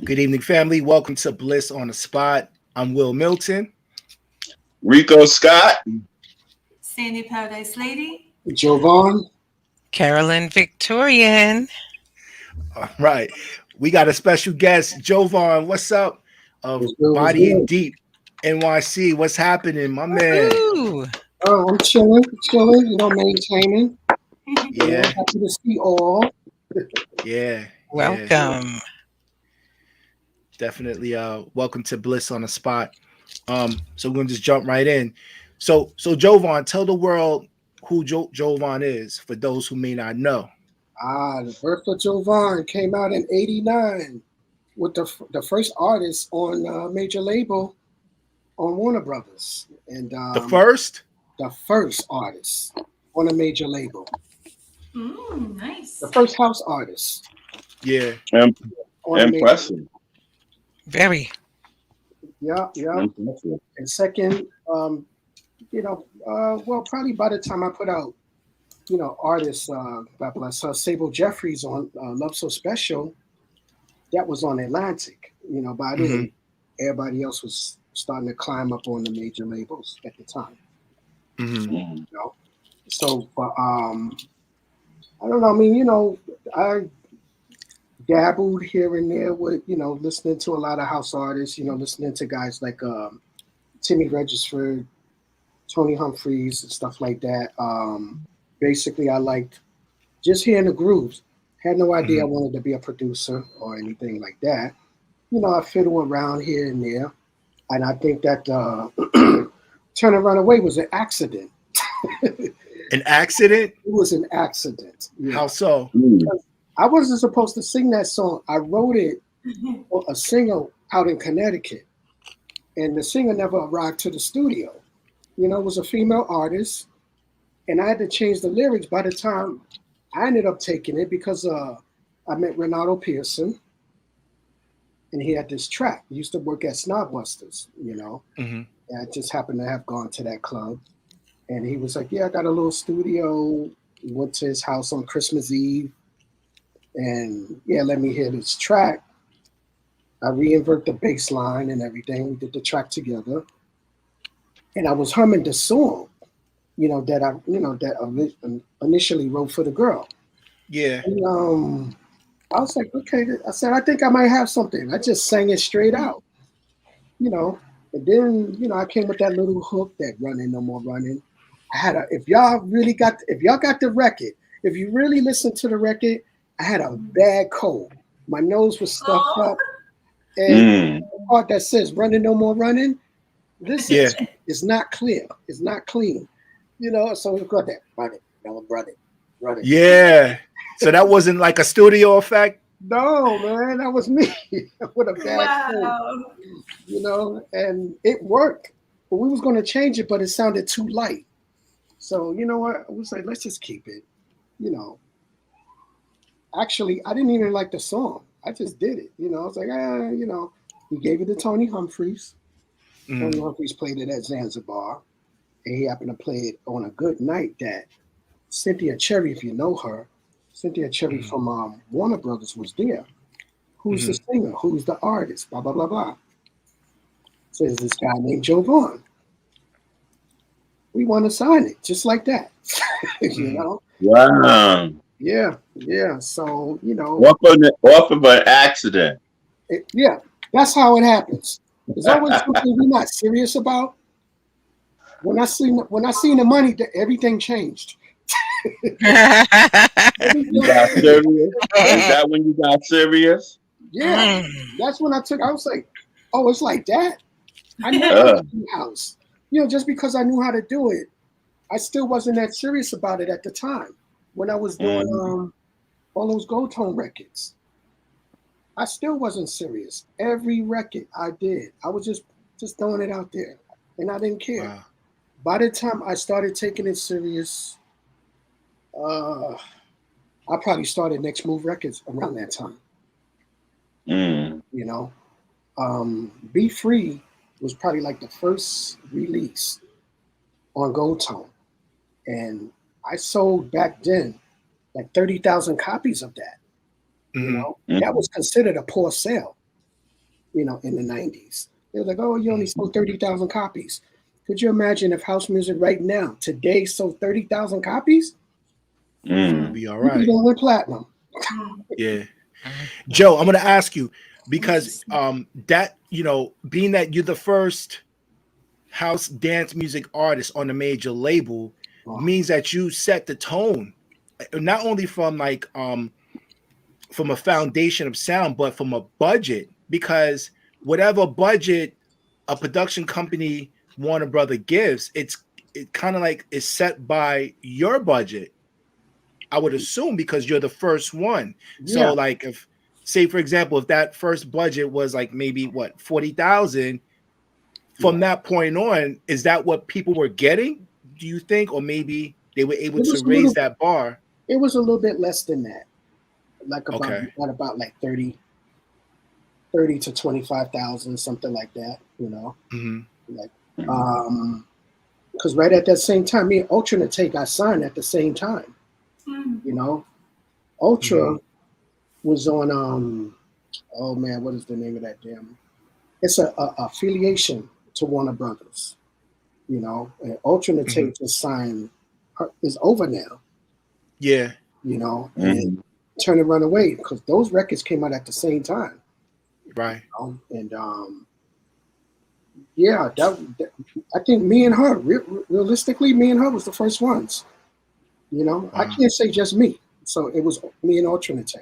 Good evening, family. Welcome to Bliss on the Spot. I'm Will Milton. Ricoh Scott. Sandy Paradiselady. Jovonn. Carolyn Victorian. All right. We got a special guest, Jovonn. What's up? Of Body and Deep NYC. What's happening, my man? Ooh. Oh, I'm chilling, maintaining. Yeah. Happy to see all. Yeah. Welcome. Definitely welcome to Bliss on the Spot. So we're gonna just jump right in. So Jovonn, tell the world who Jovonn is for those who may not know. The birth of Jovonn came out in '89 with the first artist on a major label on Warner Brothers, and The first artist on a major label. Nice. The first house artist. Yeah. Impressive. Very. Yeah. Impressive. And second, well, probably by the time I put out, artists, God bless her, Sable Jeffries on Love So Special, that was on Atlantic. By then, everybody else was starting to climb up on the major labels at the time. So, I don't know. I mean, I dabbled here and there with, listening to a lot of house artists, listening to guys like Timmy Regisford, Tony Humphries, and stuff like that. Basically, I liked just hearing the grooves. Had no idea I wanted to be a producer or anything like that. I fiddle around here and there. And I think that Turn and Run Away was an accident. An accident? It was an accident. Yeah. How so? I wasn't supposed to sing that song. I wrote it for a singer out in Connecticut. And the singer never arrived to the studio. It was a female artist. And I had to change the lyrics. By the time I ended up taking it, because I met Renato Pearson. And he had this track. He used to work at Snodbusters, And I just happened to have gone to that club. And he was like, yeah, I got a little studio. We went to his house on Christmas Eve. And yeah, let me hear this track. I reinvert the bass line and everything. We did the track together. And I was humming the song, that I initially wrote for the girl. Yeah. And, I was like, okay. I said, I think I might have something. I just sang it straight out, And then, I came with that little hook, that Running No More Running. I had if y'all got the record, if you really listen to the record, I had a bad cold. My nose was stuffed up. And the part that says Running No More Running, this is not clear. It's not clean. So we got that. Running. Yeah. So that wasn't like a studio effect? No, man, that was me with a bad cold. And it worked. But we was going to change it, but it sounded too light. So, you know what? I was like, let's just keep it. Actually, I didn't even like the song. I just did it. I was like, we gave it to Tony Humphries. Tony Humphries played it at Zanzibar. And he happened to play it on a good night that Cynthia Cherry, if you know her, Cynthia Cherry from Warner Brothers was there. Who's the singer? Who's the artist? Blah, blah, blah, blah. So there's this guy named Jovonn. We want to sign it just like that. Wow. Yeah. So, Off of an accident. That's how it happens. There's always something we're not serious about. When I seen the money, everything changed. You got serious? Is that when you got serious? Yeah. That's when I was like, oh, it's like that? I never was in the house. Just because I knew how to do it, I still wasn't that serious about it at the time. When I was doing all those Gold Tone records, I still wasn't serious. Every record I did, I was just throwing it out there, and I didn't care. Wow. By the time I started taking it serious, I probably started Next Move Records around that time. Be Free was probably like the first release on Gold Tone. And I sold back then like 30,000 copies of that. You know, that was considered a poor sale, you know, in the 90s. They were like, oh, you only sold 30,000 copies. Could you imagine if house music right now, today, sold 30,000 copies? Be all right. You're going platinum. Yeah. Joe, I'm going to ask you, because that, you know, being that you're the first house dance music artist on a major label means that you set the tone, not only from like from a foundation of sound, but from a budget, because whatever budget a production company Warner Brother gives, it kind of like is set by your budget, I would assume, because you're the first one. So like, if say for example, if that first budget was like maybe what 40,000, from that point on, is that what people were getting, do you think? Or maybe they were able to raise that bar? It was a little bit less than that. Like about like 30 to 25,000, something like that, you know. Like because right at that same time, me and Ultra Nate got signed at the same time. You know, Ultra was on oh man, what is the name of that damn? It's a affiliation to Warner Brothers. You know, and Ultra Nate just signed is over now. Yeah. You know, and Turn and Run Away, because those records came out at the same time. Right. You know? And yeah, that I think me and her, realistically, me and her was the first ones. You know, I can't say just me. So it was me and Ultra Nate.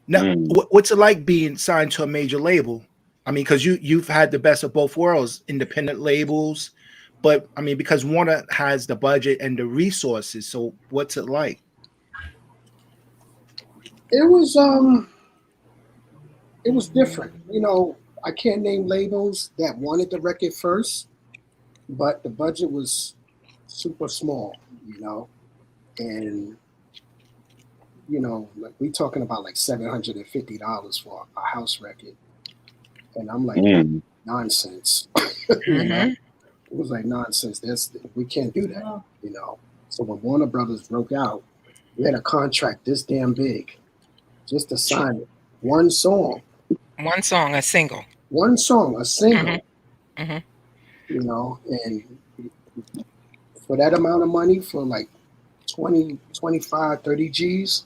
Now, what's it like being signed to a major label? I mean, because you've had the best of both worlds, independent labels, but I mean, because Warner has the budget and the resources. So what's it like? It was different. You know, I can't name labels that wanted the record first, but the budget was super small, you know, and you know, like we talking about like $750 for a house record, and I'm like, nonsense. You know? It was like nonsense. We can't do that, you know. So when Warner Brothers broke out, we had a contract this damn big just to sign it. One song, a single. One song, a single. You know, and for that amount of money, for like 20, 25, 30 G's,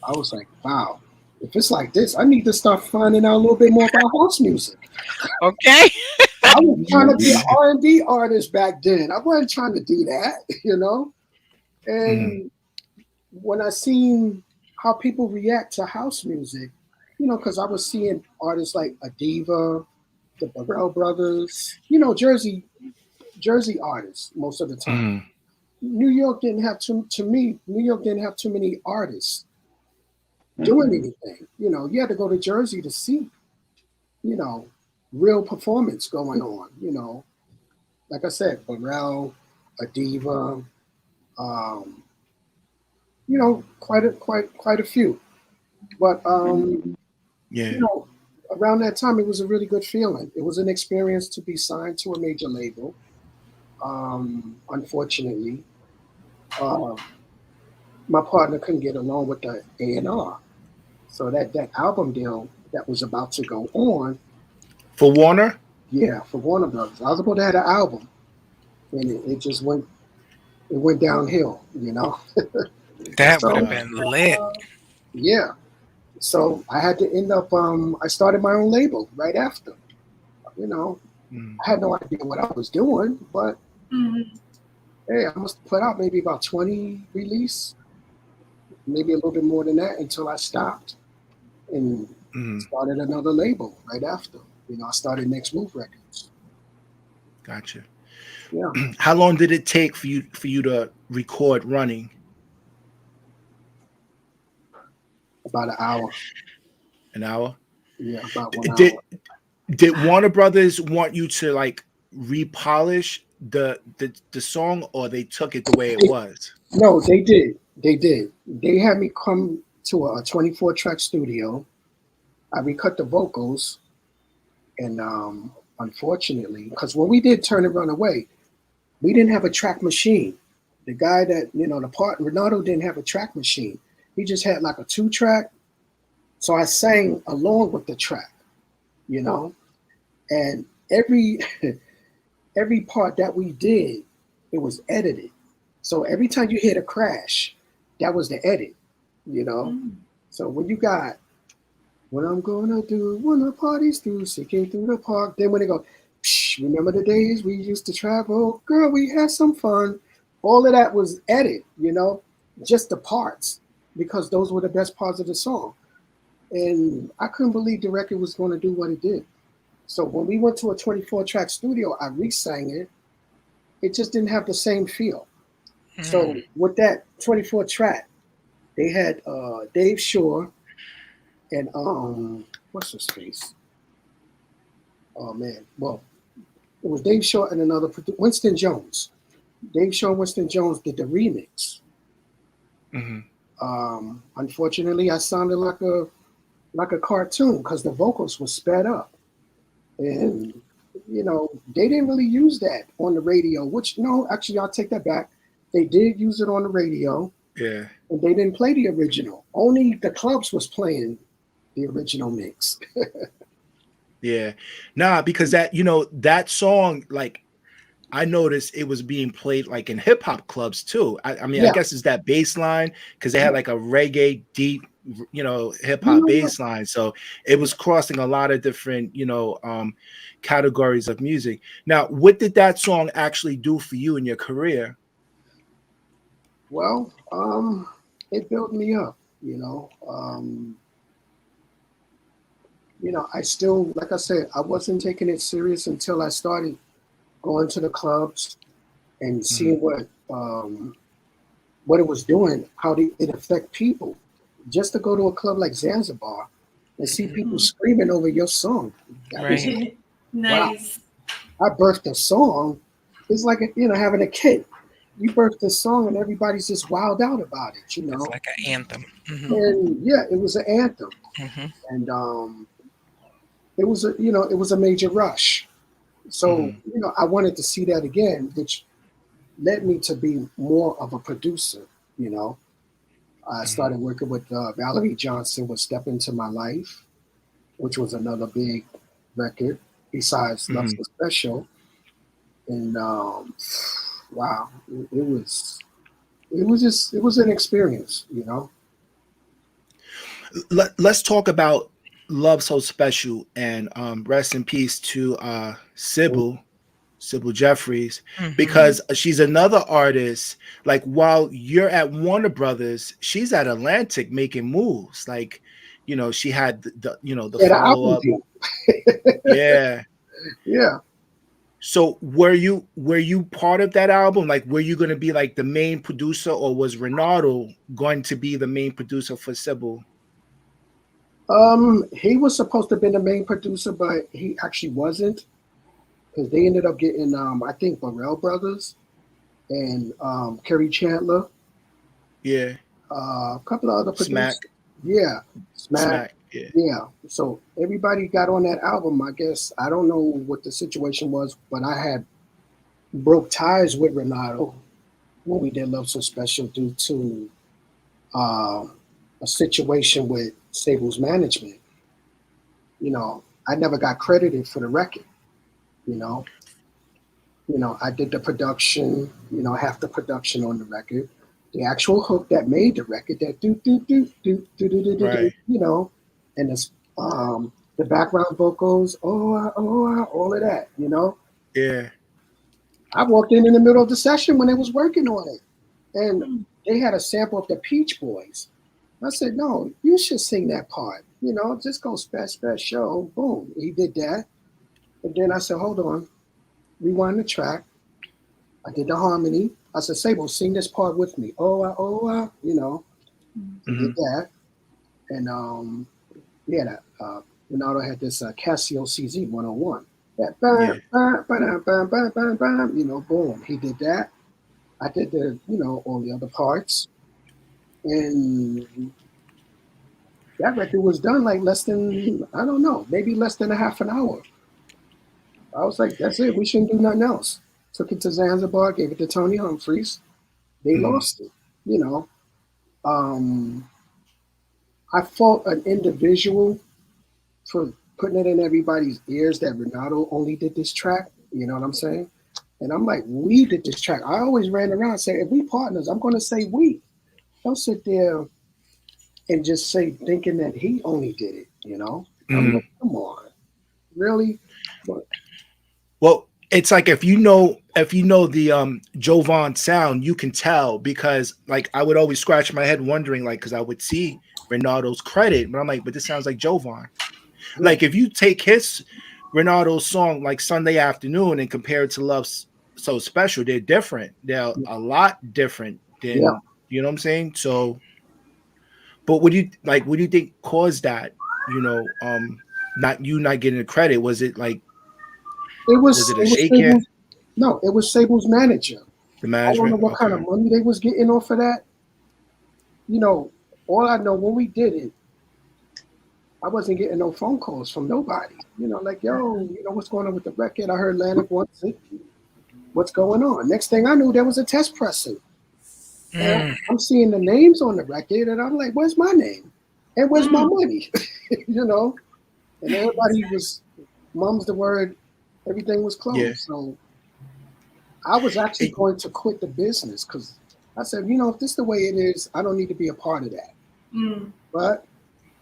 I was like, wow, if it's like this, I need to start finding out a little bit more about house music. Okay. I was trying to be an R&B artist back then. I wasn't trying to do that, you know? And when I seen how people react to house music, you know, because I was seeing artists like Adiva, the Burrell Brothers, you know, Jersey artists most of the time. New York didn't have too many artists doing anything. You know, you had to go to Jersey to see, you know, real performance going on. You know, like I said, Burrell, Adiva, you know, quite a few. But you know, around that time, it was a really good feeling. It was an experience to be signed to a major label. Unfortunately, my partner couldn't get along with the A&R. So that album deal that was about to go on for Warner, for Warner Brothers, I was about to have an album, and it just went downhill. You know, that would have been lit. Yeah. So I had to end up. I started my own label right after. You know, I had no idea what I was doing, but hey, I must put out maybe about 20 release, maybe a little bit more than that, until I stopped and started another label right after. You know, I started Next Move Records. Gotcha. Yeah. How long did it take for you to record Running? About an hour. An hour? Yeah, about 1 hour. Did Warner Brothers want you to like repolish the song, or they took it the way it was? No, they did. They had me come to a 24-track studio. I recut the vocals, and unfortunately, because when we did Turn and Run Away, we didn't have a track machine. The guy that, you know, the part Renato didn't have a track machine. he just had like a 2-track. So I sang along with the track, you know, and every every part that we did, it was edited. So every time you hit a crash, that was the edit, you know. So when you got what I'm gonna do when the party's through, sinking through the park, then when they go, psh, remember the days we used to travel, girl, we had some fun. All of that was edit, you know, just the parts, because those were the best parts of the song. And I couldn't believe the record was going to do what it did. So when we went to a 24-track studio, I re-sang it. It just didn't have the same feel. So with that 24-track, they had Dave Shore and what's his face? Oh man, well, it was Dave Shore and another Winston Jones. Dave Shore and Winston Jones did the remix. Unfortunately, I sounded like a cartoon because the vocals were sped up, and you know they didn't really use that on the radio. Which no, actually, I'll take that back. They did use it on the radio. Yeah, and they didn't play the original. Only the clubs was playing the original mix. yeah, nah, because that that song, like I noticed it was being played like in hip hop clubs too. I mean, Yeah. I guess it's that bass line because they had like a reggae deep, hip hop You know bass line. So it was crossing a lot of different, categories of music. Now, what did that song actually do for you in your career? Well, it built me up, I still, like I said, I wasn't taking it serious until I started going to the clubs and seeing what it was doing, how it affect people. Just to go to a club like Zanzibar and see people screaming over your song. That was Nice. wow. I birthed a song. It's like having a kid. You birthed a song and everybody's just wild out about it, It's like an anthem. And yeah, it was an anthem. And it was a major rush. So, I wanted to see that again, which led me to be more of a producer, I started working with Valerie Johnson with Step Into My Life, which was another big record besides Love So Special. And wow, it was an experience, Let's talk about Love So Special, and rest in peace to Sybil Jeffries, because she's another artist. Like while you're at Warner Brothers, she's at Atlantic making moves. Like, she had the follow up. Yeah. Yeah. So were you part of that album? Like, were you going to be like the main producer, or was Renato going to be the main producer for Sybil? He was supposed to have been the main producer, but he actually wasn't, because they ended up getting I think Burrell Brothers and Kerry Chandler. Yeah. A couple of other producers. Smack. Yeah. Smack. Yeah. Yeah. So everybody got on that album, I guess. I don't know what the situation was, but I had broke ties with Renato when we did Love So Special due to a situation with Sable's management. I never got credited for the record. I did the production, half the production on the record. The actual hook that made the record, that do do do do do do do do, and the background vocals, all of that, Yeah. I walked in the middle of the session when they was working on it, and they had a sample of the Peach Boys. I said, no, you should sing that part. Just go special. Boom. He did that. And then I said, hold on. Rewind the track. I did the harmony. I said, Sable, sing this part with me. He did that. And Renato had this Casio CZ 101. That boom. He did that. I did the, all the other parts. And that record was done like less than, I don't know, maybe less than a half an hour. I was like, that's it. We shouldn't do nothing else. Took it to Zanzibar, gave it to Tony Humphries. They lost it, I fault an individual for putting it in everybody's ears that Renato only did this track. You know what I'm saying? And I'm like, we did this track. I always ran around saying, if we partners, I'm going to say we. Don't sit there and just say thinking that he only did it. You know? I'm like, come on, really? But, well, it's like if you know the Jovonn sound, you can tell, because like I would always scratch my head wondering, like, because I would see Renato's credit, but I'm like, but this sounds like Jovonn. Like if you take Renato's song like Sunday Afternoon and compare it to Love's So Special, they're different. They're a lot different than you know what I'm saying? So, but what do you think caused that? You know, not getting the credit. Was it like was it a shake-in? No, it was Sable's manager. The I don't know management. what kind of money they was getting off of that. You know, all I know, when we did it, I wasn't getting no phone calls from nobody. You know, like, yo, you know, what's going on with the record? I heard Atlantic wants it. What's going on? Next thing I knew, there was a test pressing. And I'm seeing the names on the record, and I'm like, where's my name? And where's my money? You know? And everybody was, mum's the word, everything was closed. Yeah. So I was actually going to quit the business because I said, you know, if this is the way it is, I don't need to be a part of that. But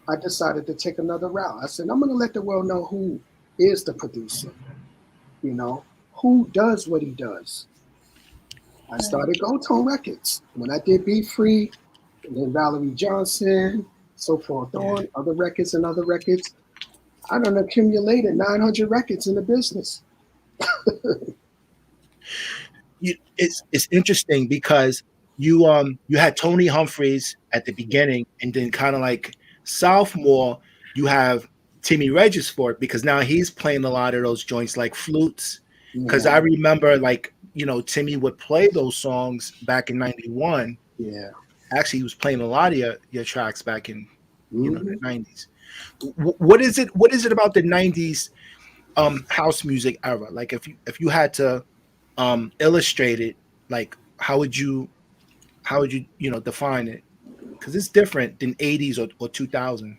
I decided to take another route. I said, I'm going to let the world know who is the producer, you know, who does what he does. I started Gold Tone Records. When I did Be Free, and then Valerie Johnson, so forth on, other records, I done accumulated 900 records in the business. It's interesting because you had Tony Humphries at the beginning, and then kind of like sophomore you have Timmy Regisford, because now he's playing a lot of those joints like flutes. Because I remember, like, you know, Timmy would play those songs back in '91. Yeah, actually, he was playing a lot of your tracks back in you know the '90s. What is it? What is it about the '90s house music era? Like, if you had to illustrate it, like how would you you know define it? Because it's different than '80s or 2000.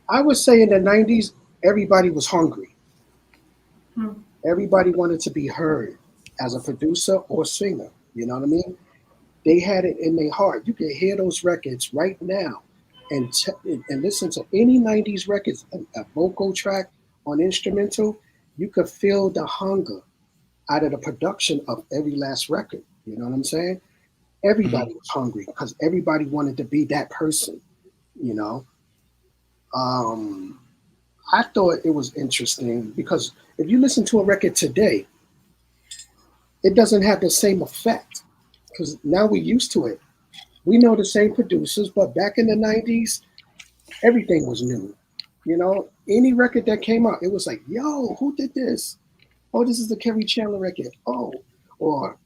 I would say in the 90s, everybody was hungry. Everybody wanted to be heard as a producer or singer. You know what I mean? They had it in their heart. You can hear those records right now and listen to any 90s records, a vocal track on instrumental. You could feel the hunger out of the production of every last record. You know what I'm saying? Everybody was hungry because everybody wanted to be that person, you know? I thought it was interesting because if you listen to a record today, it doesn't have the same effect because now we're used to it. We know the same producers, but back in the 90s, everything was new. You know, any record that came out, it was like, yo, who did this? Oh, this is the Kerry Chandler record. Oh, or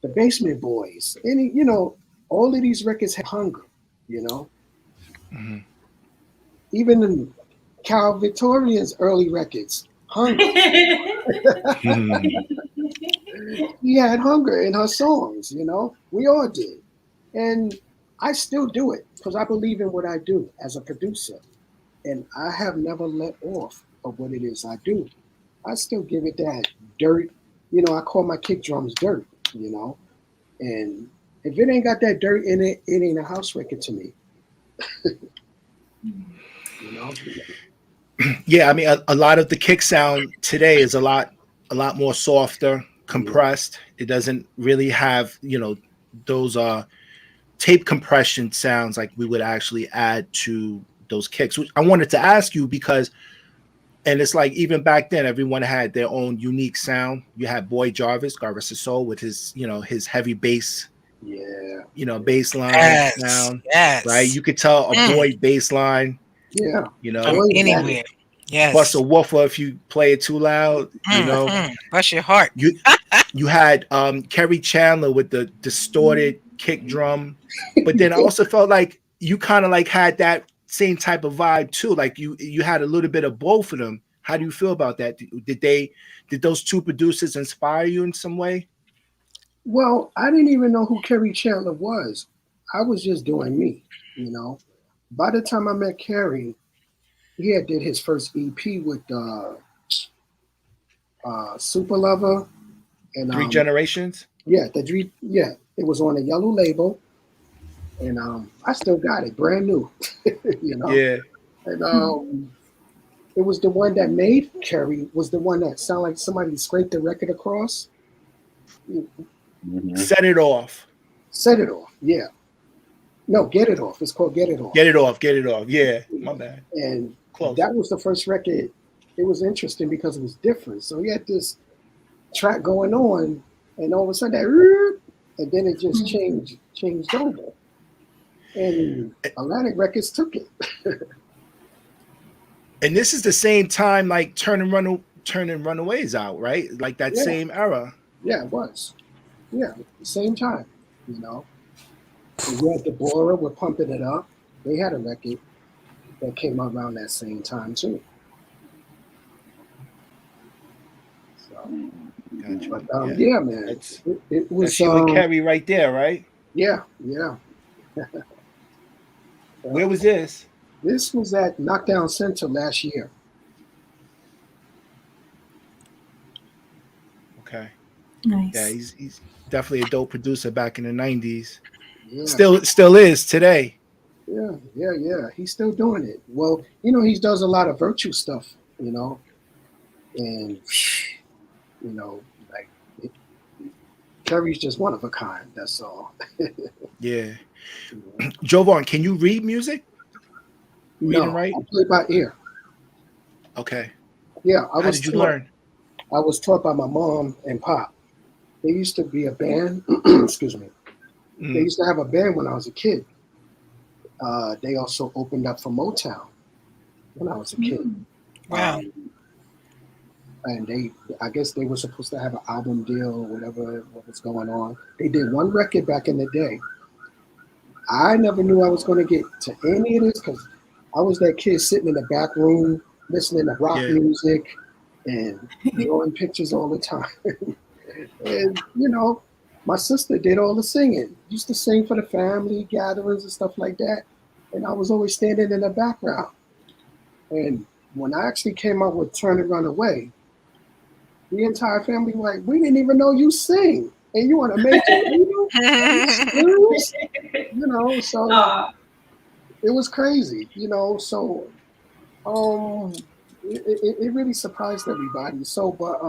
the Basement Boys. Any, you know, all of these records had hunger, you know. Even in Cal Victorian's early records, hunger. She had hunger in her songs, you know. We all did. And I still do it because I believe in what I do as a producer. And I have never let off of what it is I do. I still give it that dirt. You know, I call my kick drums dirt, you know. And if it ain't got that dirt in it, it ain't a house record to me. You know? Yeah, I mean, a lot of the kick sound today is a lot more softer, compressed. It doesn't really have, you know, those tape compression sounds like we would actually add to those kicks. Which I wanted to ask you because, and it's like even back then, everyone had their own unique sound. You had Boy Jarvis of Soul with his, you know, his heavy bass, you know, bass line sound, right? You could tell a boy bass line. Yeah, you know, from anywhere. Yes, bust a woofer if you play it too loud. You know, bless your heart. You had Kerry Chandler with the distorted kick drum, but then I also felt like you kind of like had that same type of vibe too. Like you had a little bit of both of them. How do you feel about that? Did those two producers inspire you in some way? Well, I didn't even know who Kerry Chandler was. I was just doing me, you know. by the time I met Kerry, he had did his first EP with Super Lover and Three Generations. yeah, it was on a yellow label, and I still got it, brand new, you know. Yeah. And it was the one that made Kerry was the one that sounded like somebody scraped the record across. Mhm. Set It Off. Set It Off, yeah. No, Get It Off. It's called Get It Off. Get It Off. Get It Off. Yeah, my bad. And Close. that was the first record. It was interesting because it was different. So he had this track going on, and all of a sudden that, and then it just changed over. And Atlantic Records took it. And this is the same time like Turn and Runaways out, right? Like that Yeah. same era. Yeah, it was. Yeah, same time, you know. And we had Deborah with Pumping It Up. They had a record that came out around that same time too. So, Gotcha. but yeah, man, That's it was. that's you and Kerry right there, right? Yeah. Where was this? This was at Knockdown Center last year. Okay. Nice. Yeah, he's definitely a dope producer back in the 90s. Yeah. Still is today. Yeah. He's still doing it. Well, you know, he does a lot of virtue stuff, you know, and you know, like Kerry's just one of a kind. That's all. Yeah. Jovonn, can you read music? Read No, and write? I play by ear. Okay. Yeah, How did you learn? I was taught by my mom and pop. There used to be a band. Excuse me. Mm. They used to have a band when I was a kid. They also opened up for Motown when I was a kid. Wow. And I guess they were supposed to have an album deal or whatever what was going on. They did one record back in the day. I never knew I was going to get to any of this because I was that kid sitting in the back room listening to rock music and drawing pictures all the time. And, you know, my sister did all the singing. Used to sing for the family gatherings and stuff like that. And I was always standing in the background. And when I actually came out with Turn and Run Away, the entire family was like, we didn't even know you sing. And you want to make it, you know, so it was crazy, you know, so it really surprised everybody. So, but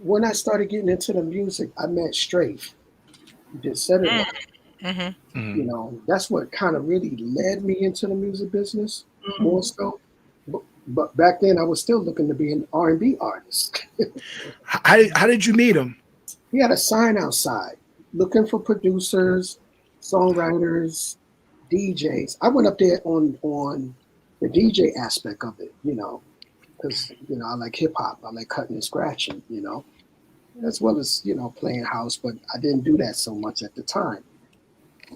when I started getting into the music, I met Strafe. Just said it, Mm-hmm. you know, that's what kind of really led me into the music business more so. But back then, I was still looking to be an R&B artist. How did you meet him? He had a sign outside looking for producers, songwriters, DJs. I went up there on the DJ aspect of it, you know, because, you know, I like hip hop. I like cutting and scratching, you know, as well as, you know, playing house. But I didn't do that so much at the time.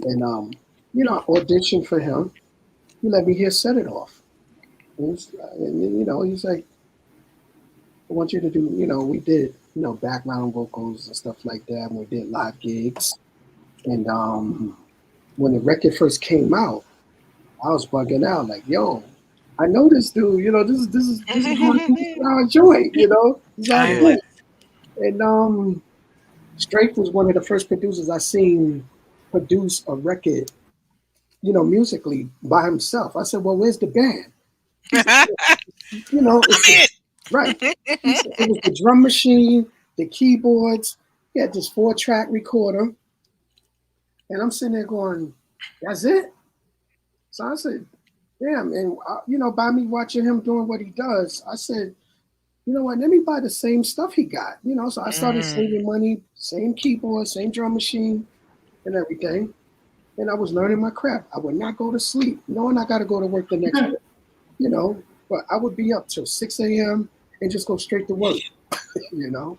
And, you know, I auditioned for him. He let me hear Set It Off. And you know, he's like, I want you to do, you know, we did, you know, background vocals and stuff like that. And we did live gigs. And when the record first came out, I was bugging out like, yo, I know this dude, you know, this is our joint, you know. This is our joint. And Straight was one of the first producers I seen produce a record, you know, musically by himself. I said, well, where's the band? You know, right. It was the drum machine, the keyboards. He had this 4-track recorder. And I'm sitting there going, that's it? So I said, damn. And, you know, by me watching him doing what he does, I said, you know what, let me buy the same stuff he got. You know, so I started saving money, same keyboard, same drum machine and everything. And I was learning my craft. I would not go to sleep, knowing I got to go to work the next day, you know. But I would be up till 6 a.m. and just go straight to work, you know.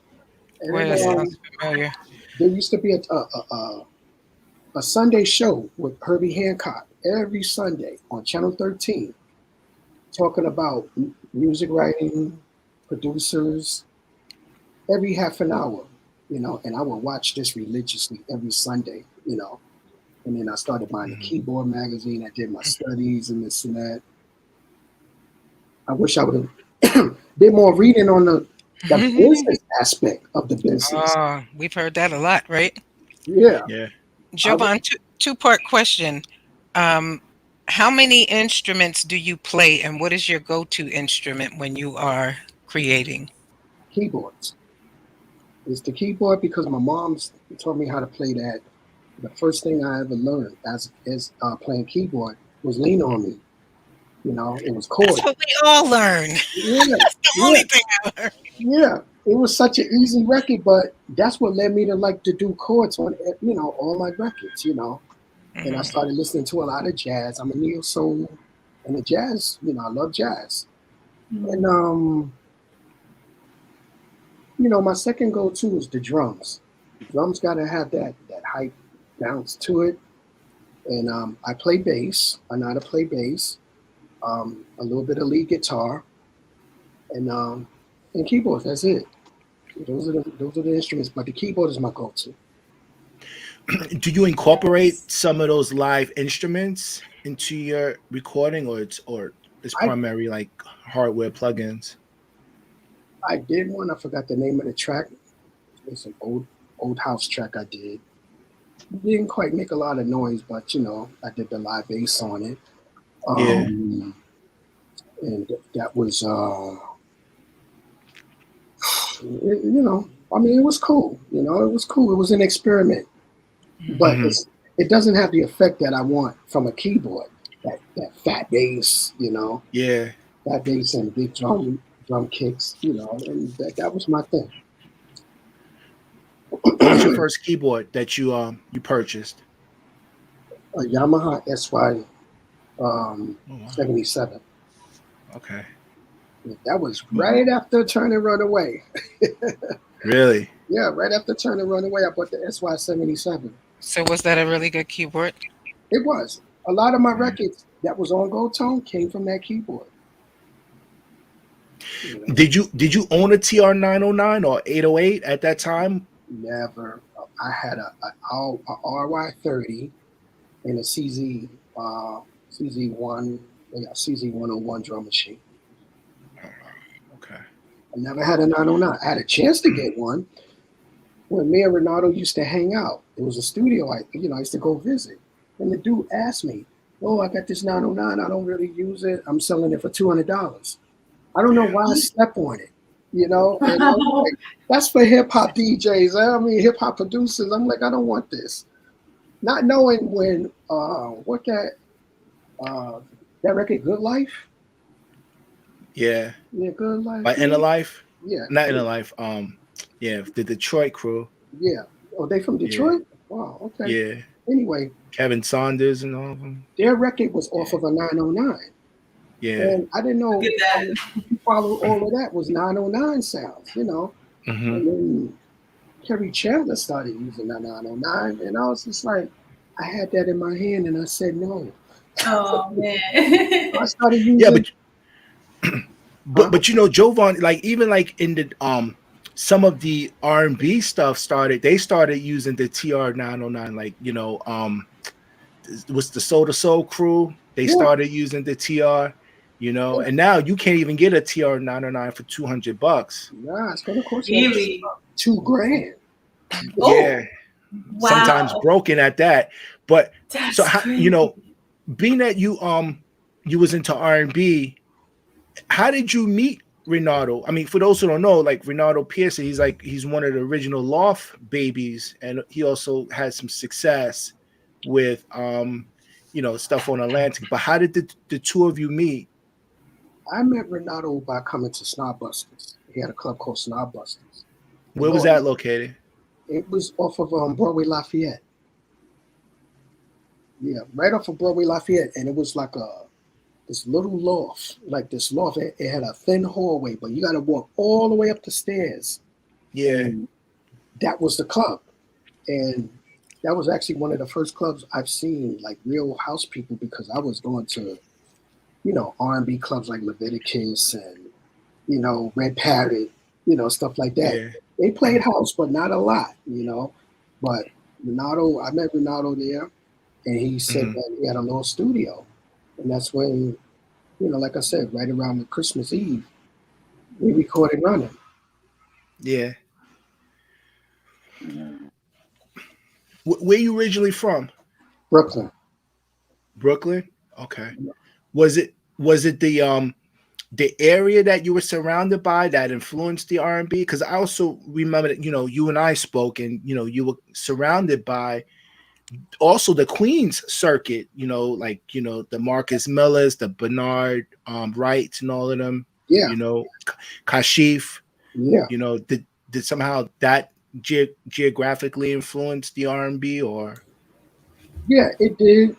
And That sounds familiar. there used to be a Sunday show with Herbie Hancock every Sunday on Channel 13, talking about music writing, producers, every half an hour, you know. And I would watch this religiously every Sunday, you know. And then I started buying the keyboard magazine. I did my studies and this and that. I wish I would have did more reading on the business aspect of the business. Oh, we've heard that a lot, right? Yeah. Yeah. Jovonn, two-part question. How many instruments do you play, and what is your go-to instrument when you are creating? Keyboards. It's the keyboard because my mom's taught me how to play that. The first thing I ever learned as playing keyboard was Lean On Me. You know, it was chords. That's what we all learn. Yeah, That's the only thing I learned. yeah. It was such an easy record, but that's what led me to like to do chords on, you know, all my records, you know. And I started listening to a lot of jazz. I'm a neo soul and the jazz, you know, I love jazz. And you know, my second go-to is the drums. The drums gotta have that hype bounce to it. And I play bass. I know how to play bass. A little bit of lead guitar, and keyboards. That's it. Those are the instruments. But the keyboard is my go-to. Do you incorporate some of those live instruments into your recording, or it's primary like hardware plugins? I did one. I forgot the name of the track. It's an old house track I did. Didn't quite make a lot of noise, but you know, I did the live bass on it. And that was, you know, I mean, it was cool. You know, it was cool. It was an experiment, but it doesn't have the effect that I want from a keyboard. That fat bass, you know. Yeah. Fat bass and big drum kicks, you know, and that was my thing. What was your first keyboard that you purchased? A Yamaha SY 77. Okay. That was right after Turn and Run Away. Really? Yeah, right after Turn and Run Away, I bought the SY 77. So was that a really good keyboard? It was. A lot of my records that was on Gold Tone came from that keyboard. You know? Did you own a TR 909 or 808 at that time? Never. I had a RY 30 and a CZ CZ1 CZ101 drum machine. Okay. I never had a 909. I had a chance to get one when me and Renato used to hang out. It was a studio I used to go visit. And the dude asked me, "Oh, I got this 909. I don't really use it. I'm selling it for $200." I don't know why I slept on it, you know? And I'm like, that's for hip hop DJs. I mean, hip hop producers. I'm like, I don't want this. Not knowing when that record, Good Life. Yeah. Yeah, Good Life. By Inner Life? Yeah. Not Inner Life. Yeah, the Detroit crew. Yeah. Oh, they from Detroit? Yeah. Wow, okay. Yeah. Anyway. Kevin Saunders and all of them. Their record was off of a 909. Yeah. And I didn't know follow all of that was 909 sounds, you know. And then Kerry Chandler started using that 909, and I was just like, I had that in my hand, and I said no. Oh man! I started using. Yeah, but you know, Jovonn, like even like in the some of the R&B stuff they started using the TR 909, like you know, was the Soul to Soul crew. They started using the TR. You know, and now you can't even get a TR 909 for $200. Nah, it's gonna cost you Really? $2,000. Yeah, Wow. sometimes broken at that. But That's so how, crazy. you know, being that you was into R&B, how did you meet Renato? I mean, for those who don't know, like Renato Pearson, he's one of the original Loft babies, and he also had some success with you know, stuff on Atlantic. But how did the two of you meet? I met Renato by coming to Snodbusters. He had a club called Snodbusters. Where was that located? It was off of Broadway Lafayette. Yeah, right off of Broadway Lafayette, and it was like this little loft. Like this loft, it had a thin hallway, but you got to walk all the way up the stairs. Yeah, and that was the club, and that was actually one of the first clubs I've seen like real house people, because I was going to, you know, R&B clubs like Leviticus and, you know, Red Parrot, you know, stuff like that. Yeah. They played house, but not a lot, you know. But Renato, I met Renato there, and he said that he had a little studio, and that's when, like I said, right around the Christmas Eve, we recorded Running. Yeah. Where you originally from? Brooklyn. Brooklyn. Okay. Was it the area that you were surrounded by that influenced the R&B? Because I also remember that you and I spoke, and you were surrounded by also the Queens circuit. Like the Marcus Millers, the Bernard Wrights, and all of them. Yeah. Kashif. Yeah. Did somehow that geographically influence the R&B, or? Yeah, it did.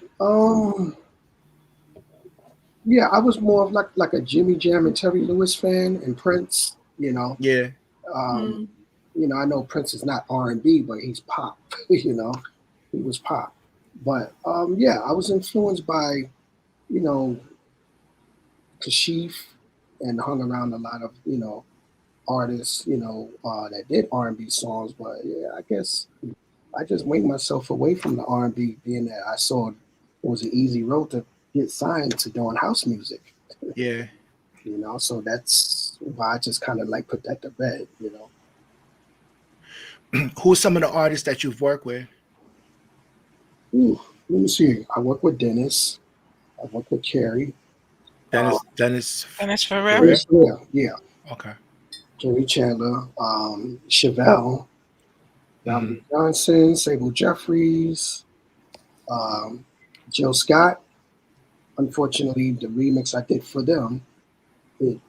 Yeah, I was more of like a Jimmy Jam and Terry Lewis fan, and Prince. Yeah. I know Prince is not R&B, but he's pop. He was pop. But yeah, I was influenced by Kashif, and hung around a lot of artists that did R&B songs. But yeah, I guess I just winged myself away from the R&B, being that I saw it was an easy road to get signed to doing house music. Yeah. So that's why I just kind of like put that to bed. Who are some of the artists that you've worked with? Ooh, let me see. I work with Dennis. I work with Carrie. Dennis Ferrer. Yeah. Okay. Kerry Chandler, Chevelle, Johnson, Sable Jeffries, Jill Scott. Unfortunately, the remix I did for them, the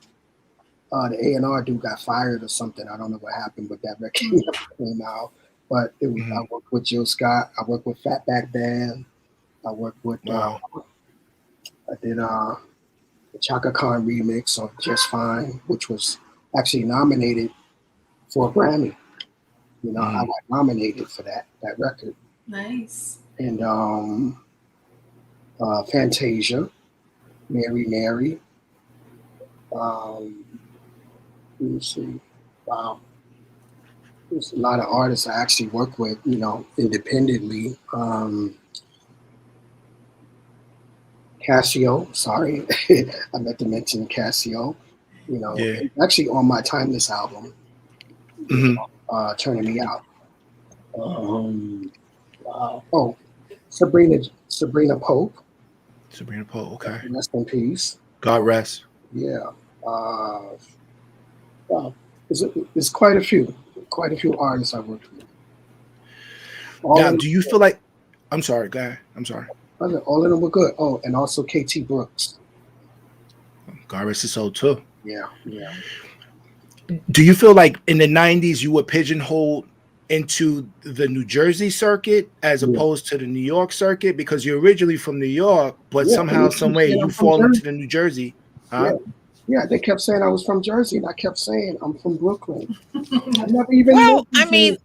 A&R dude got fired or something. I don't know what happened, but that record never came out. But it was, I worked with Jill Scott. I worked with Fatback Band. I worked with, I did the Chaka Khan remix of Just Fine, which was actually nominated for a Grammy. I got nominated for that record. Nice. And Fantasia, Mary. Let me see. Wow. There's a lot of artists I actually work with, independently. Casio, sorry. I meant to mention Casio. Actually on my Timeless album, Turning Me Out. Sabrina Pope. Sabrina Pope, okay. Rest in peace. God rest. Yeah. There's quite a few artists I worked with. Now, do you feel like? I'm sorry. Go ahead. I'm sorry. All of them were good. Oh, and also KT Brooks. God rest his soul too. Yeah. Do you feel like in the 90s you were pigeonholed into the New Jersey circuit as opposed to the New York circuit, because you're originally from New York, but somehow, some way you fall into the New Jersey? Huh? Yeah, they kept saying I was from Jersey, and I kept saying I'm from Brooklyn. I never even. Well, I mean,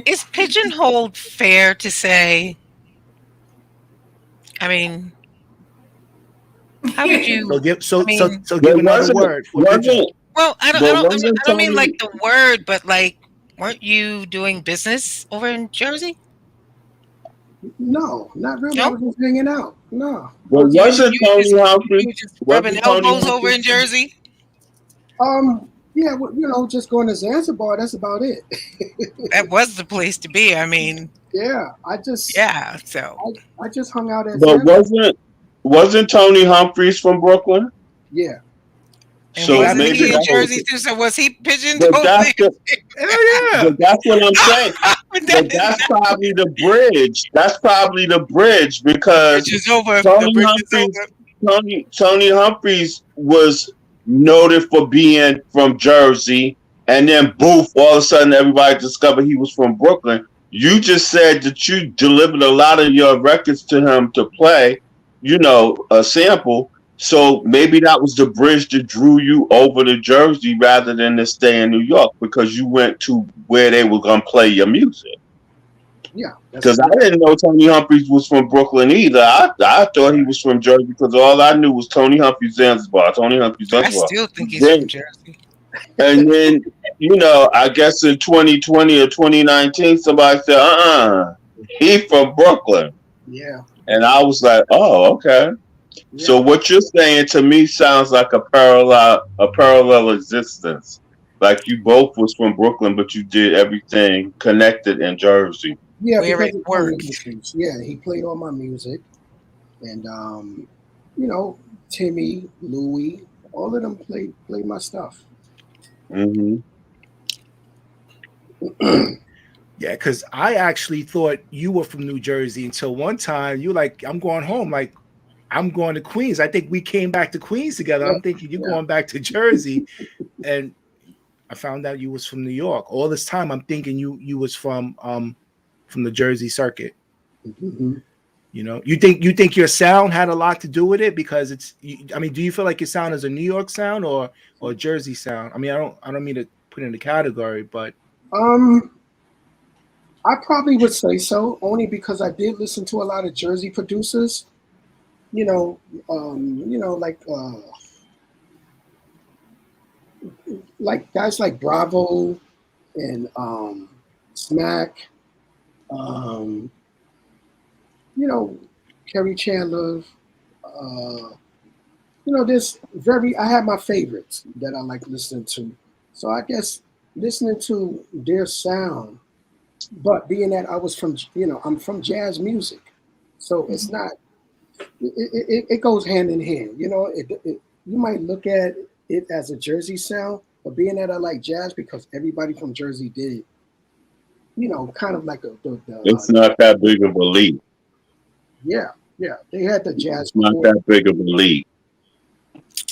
is pigeonholed fair to say? I mean, how would you? So give another word. Well, I don't mean like the word, but like, weren't you doing business over in Jersey? No, not really. No? I was just hanging out. No. Well, wasn't Tony Humphries rubbing elbows over in Jersey? Yeah, just going to Zanzibar. That's about it. That was the place to be. I mean, yeah, I just hung out at. But wasn't Tony Humphries from Brooklyn? Yeah. And so wasn't maybe he in Jersey too? So was he pigeonholed? But that's what I'm saying. But that's probably the bridge. That's probably the bridge, because Tony Humphries was noted for being from Jersey, and then Booth, all of a sudden everybody discovered he was from Brooklyn. You just said that you delivered a lot of your records to him to play, a sample. So maybe that was the bridge that drew you over to Jersey rather than to stay in New York, because you went to where they were going to play your music. Yeah. Because I didn't know Tony Humphries was from Brooklyn either. I thought he was from Jersey, because all I knew was Tony Humphries Zanzibar. I still think he's from Jersey. And then, I guess in 2020 or 2019, somebody said, he from Brooklyn. Yeah. And I was like, oh, okay. Yeah. So what you're saying to me sounds like a parallel existence. Like you both was from Brooklyn, but you did everything connected in Jersey. Yeah, Where because it of time works. issues. Yeah, he played all my music, and you know, Timmy, Louie, all of them played my stuff. Hmm. Yeah, because I actually thought you were from New Jersey until one time you like, I'm going home. Like, I'm going to Queens. I think we came back to Queens together. Yeah, I'm thinking you're yeah. going back to Jersey, and I found out you was from New York. All this time, I'm thinking you was from the Jersey circuit. Hmm. You know, you think your sound had a lot to do with it because I mean, do you feel like your sound is a New York sound or a Jersey sound? I mean, I don't mean to put in the category, but Um, I probably would say so, only because I did listen to a lot of Jersey producers. You know, like guys like Bravo and Smack. Um, you know, Kerry Chandler. Uh, there's very. I have my favorites that I like listening to. So I guess listening to their sound, but being that I was from, I'm from jazz music, so it's not. It goes hand in hand. You might look at it as a Jersey sound, but being that I like jazz because everybody from Jersey did, kind of like It's not that big of a leap. yeah, yeah, they had the jazz It's not core. that big of a leap.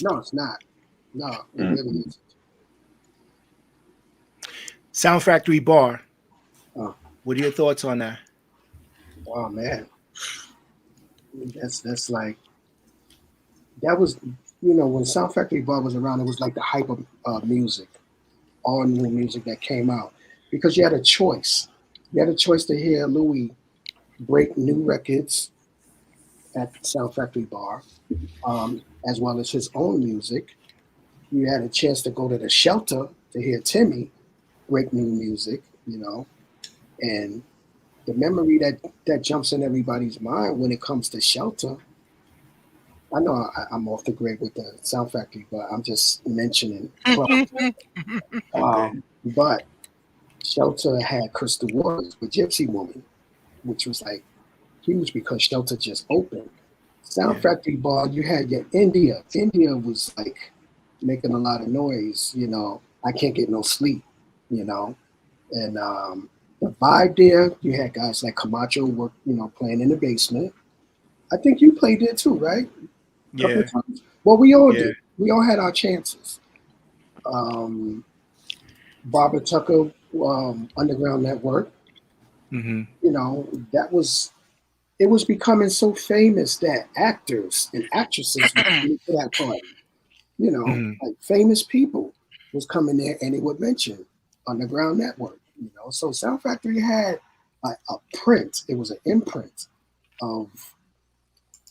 No, it's not. No, it really Mm-hmm. isn't. Sound Factory Bar. Oh, What are your thoughts on that? oh man, that's like that was when Sound Factory Bar was around, it was like the hype of music, all new music that came out because you had a choice. You had a choice to hear Louis break new records at Sound Factory Bar, as well as his own music. You had a chance to go to the Shelter to hear Timmy break new music, and the memory that jumps in everybody's mind when it comes to Shelter. I know I'm off the grid with the Sound Factory, but I'm just mentioning club. Okay. But Shelter had Crystal Waters with Gypsy Woman, which was like huge because Shelter just opened. Sound Yeah. Factory Bar, you had your India. India was like making a lot of noise, I can't get no sleep, and the vibe there, you had guys like Camacho work, playing in the basement. I think you played there too, right? A couple Yeah. of times. Well, we all Yeah. did. We all had our chances. Um, Barbara Tucker, Underground Network. Hmm. That was it was becoming so famous that actors and actresses were coming to that party. Hmm. Like famous people was coming there and it would mention Underground Network. So Sound Factory had a print. It was an imprint of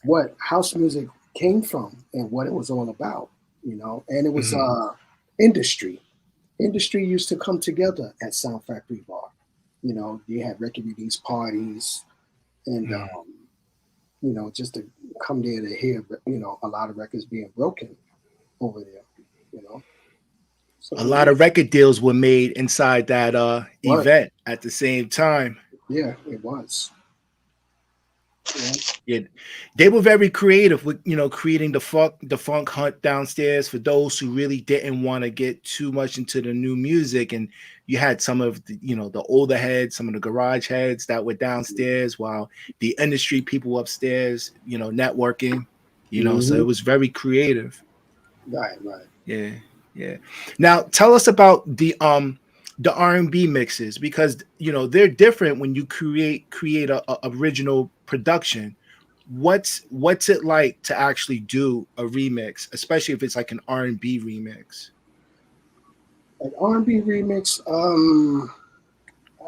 what house music came from and what it was all about. And it was Hmm. industry. Industry used to come together at Sound Factory Bar. You had record release parties and just to come there to hear a lot of records being broken over there. You know, A so lot of record deals were made inside that what? event at the same time. Yeah, it was. Yeah. Yeah, they were very creative with creating the funk hunt downstairs for those who really didn't want to get too much into the new music, and you had some of the older heads, some of the garage heads that were downstairs, while the industry people were upstairs, networking. So it Hmm. was very creative. Right, right. Yeah, yeah. Now tell us about the R&B mixes because they're different when you create a original production. What's it like to actually do a remix, especially if it's like an R&B remix? An R&B remix.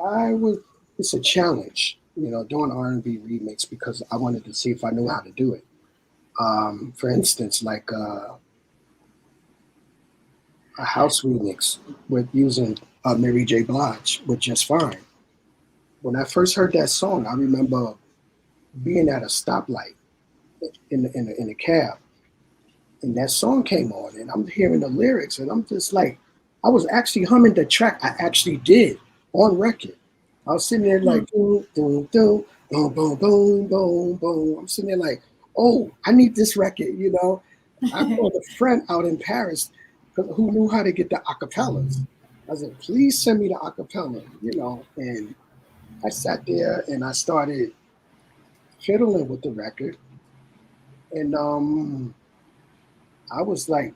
I would. It's a challenge, doing R&B remix because I wanted to see if I knew how to do it. For instance, like a house remix with using Mary J. Blige with Just Fine. When I first heard that song, I remember being at a stoplight in a cab, and that song came on, and I'm hearing the lyrics, and I'm just like, I was actually humming the track. I actually did on record. I was sitting there like, boom, boom, boom, boom, boom, boom, boom, boom. I'm sitting there like, oh, I need this record, you know. I called a friend out in Paris who knew how to get the acapellas. I said, please send me the acapella, you know. And I sat there and I started fiddling with the record. And I was like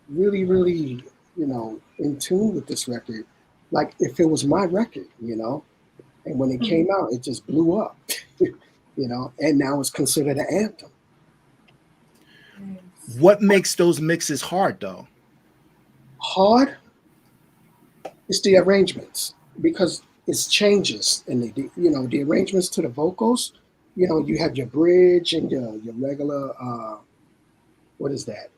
really, really, you know, in tune with this record, like if it was my record, you know. And when it came out, it just blew up, you know. And now it's considered an anthem. What makes those mixes hard, though? Hard is the arrangements because it's changes and you know, the arrangements to the vocals. You know, you have your bridge and your regular what is that?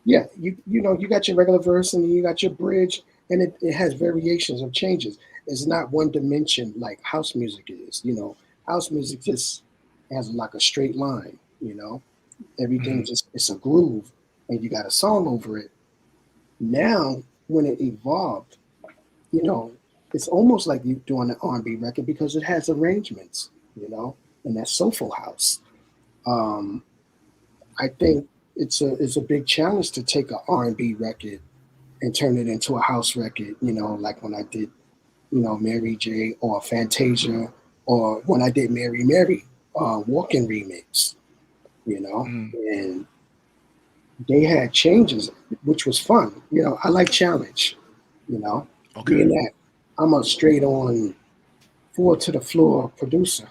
Yeah, you know, you got your regular verse and then you got your bridge, and it has variations of changes. It's not one dimension like house music is. You know, house music just has like a straight line. You know, everything just it's a groove, and you got a song over it. Now, when it evolved, you know, it's almost like you doing an R&B record because it has arrangements. You know, and that's soulful house. I think it's a big challenge to take an R&B record and turn it into a house record. You know, like when I did, you know, Mary J. or Fantasia, or when I did Mary Mary Walking remix. You know, and they had changes, which was fun. You know, I like challenge. You know, being that I'm a straight on, four to the floor producer.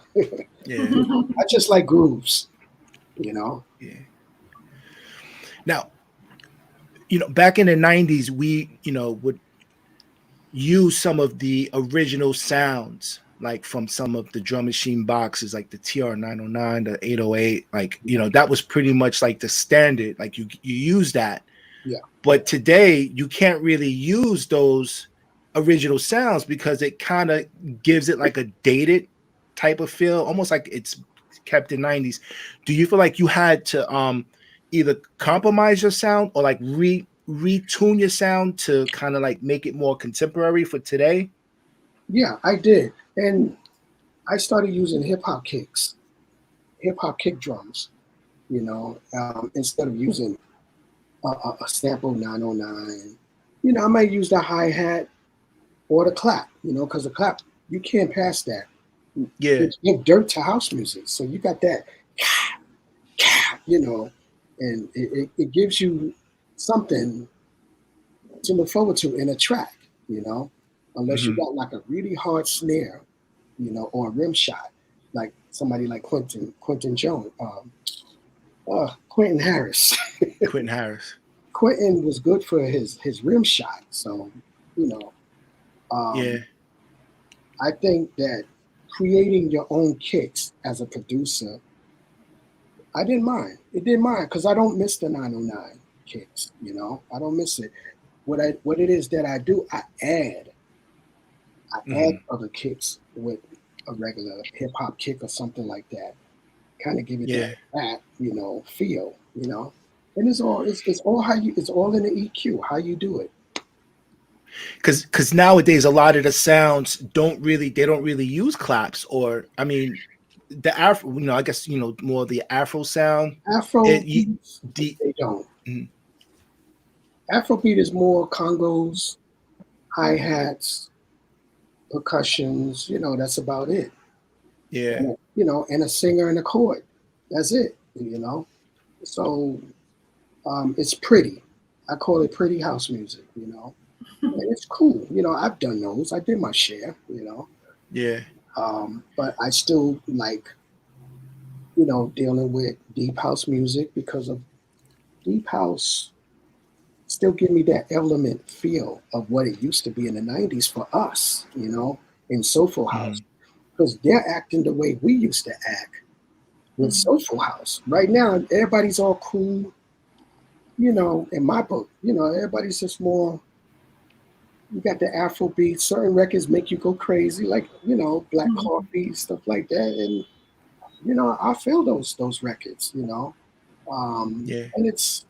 Yeah. I just like grooves. You know. Yeah. Now, you know, back in the 90s, we, you know, would use some of the original sounds, like from some of the drum machine boxes, like the TR-909, the 808, like, you know, that was pretty much like the standard, like you use that. Yeah. But today you can't really use those original sounds because it kind of gives it like a dated type of feel, almost like it's kept in 90s. Do you feel like you had to either compromise your sound or like retune your sound to kind of like make it more contemporary for today? Yeah, I did. And I started using hip hop kick drums, you know, instead of using a sample 909. You know, I might use the hi hat or the clap, you know, because the clap, you can't pass that. Yeah. It's dirt to house music. So you got that, you know, and it gives you something to look forward to in a track, you know, unless you got like a really hard snare, you know, or a rim shot, like somebody like Quentin Jones, Quentin Harris. Quentin Harris. Quentin was good for his rim shot, so you know. Yeah. I think that creating your own kicks as a producer, I didn't mind. It didn't mind because I don't miss the 909 kicks. You know, I don't miss it. What it is that I do, I add other kicks with a regular hip hop kick or something like that. Kind of give it that you know feel. You know, and it's all how you it's all in the EQ how you do it. Because nowadays a lot of the sounds don't really use claps, or I mean the Afro, you know, I guess, you know, more the Afro sound. They don't. Afrobeat is more congos, hi-hats, percussions, you know, that's about it. Yeah. And, you know, and a singer and a chord. That's it, you know. So it's pretty. I call it pretty house music, you know. And it's cool. You know, I've done those. I did my share, you know. Yeah. But I still like, you know, dealing with deep house music because of deep house still give me that element feel of what it used to be in the 90s for us, you know, in Soulful House. Because they're acting the way we used to act with Soulful House. Right now, everybody's all cool, you know, in my book, you know, everybody's just more You got the Afro beat. Certain records make you go crazy, like Black Mhm. Coffee, stuff like that. And I feel those records. Yeah. And it's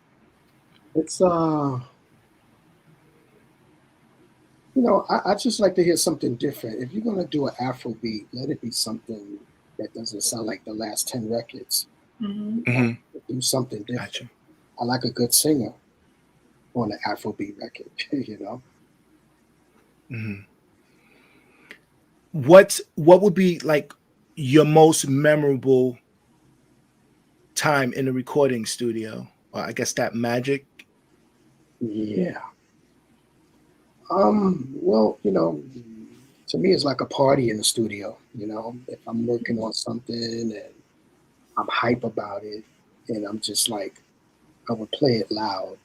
I just like to hear something different. If you're gonna do an Afro beat, let it be something that doesn't sound like the last 10 records. Mhm. Hmm. Do something different. Gotcha. I like a good singer on an Afrobeat record, Hmm. What would be like your most memorable time in the recording studio? Or I guess that magic. Yeah. Well, to me it's like a party in the studio, If I'm working on something and I'm hype about it and I'm just like I would play it loud,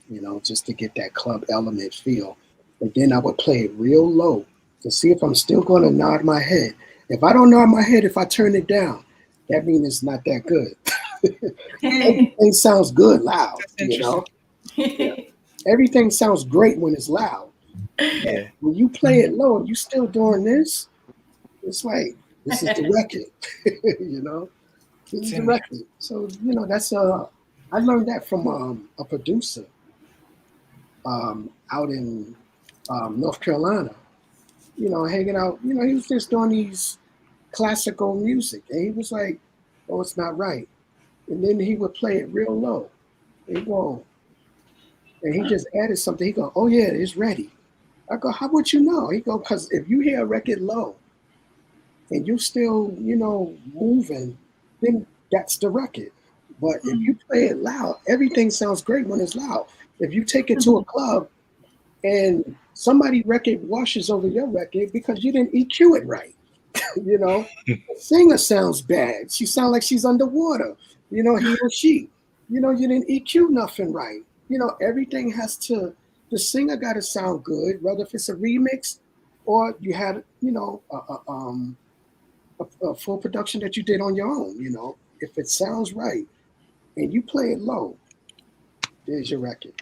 just to get that club element feel. And then I would play it real low to see if I'm still going to nod my head. If I don't nod my head, if I turn it down, that means it's not that good. Everything sounds good loud, That's interesting. Yeah. Everything sounds great when it's loud. But Yeah. when you play it low and you still doing this, it's like this is the record, This It's is the in record. So that's I learned that from a producer out in North Carolina. Hanging out. He was just doing these classical music, and he was like, "Oh, it's not right," and then he would play it real low. He go, and he just added something. He go, "Oh yeah, it's ready." I go, "How would you know?" He go, "Because if you hear a record low and you still, moving, then that's the record. But if you play it loud, everything sounds great when it's loud. If you take it to a club and somebody record washes over your record because you didn't EQ it right, you know, the singer sounds bad. She sounds like she's underwater, he or she. You didn't EQ nothing right. Everything has to, the singer got to sound good, whether if it's a remix or you had, a full production that you did on your own. If it sounds right and you play it low, there's your record.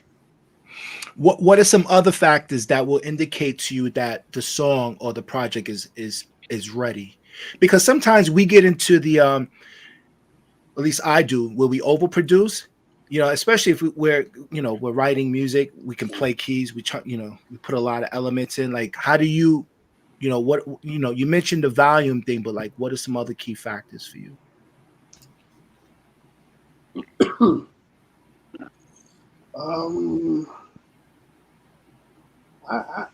What are some other factors that will indicate to you that the song or the project is ready? Because sometimes we get into the at least I do, where we overproduce. Especially if we're writing music, we can play keys. We put a lot of elements in. Like, how do what you mentioned the volume thing, but like, what are some other key factors for you? um, I,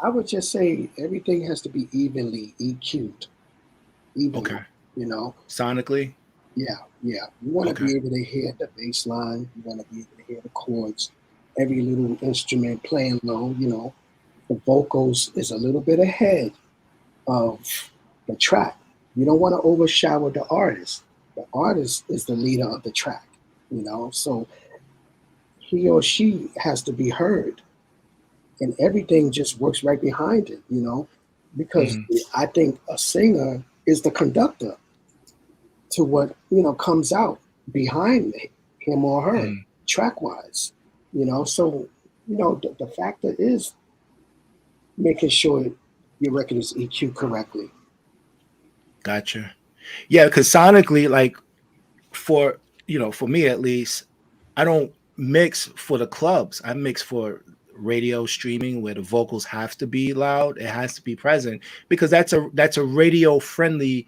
I would just say everything has to be evenly EQ'd, evenly. Okay, You know, sonically. yeah, yeah. You want to Okay. be able to hear the bass line. You want to be able to hear the chords. Every little instrument playing low. The vocals is a little bit ahead of the track. You don't want to overshadow the artist. The artist is the leader of the track. So he or she has to be heard, and everything just works right behind it. Because Hmm. I think a singer is the conductor to what comes out behind him or her Hmm. track wise. So the factor is making sure your record is EQ correctly. Gotcha. Yeah, because sonically, like for me at least, I don't mix for the clubs. I mix for radio streaming where the vocals have to be loud. It has to be present because that's a radio friendly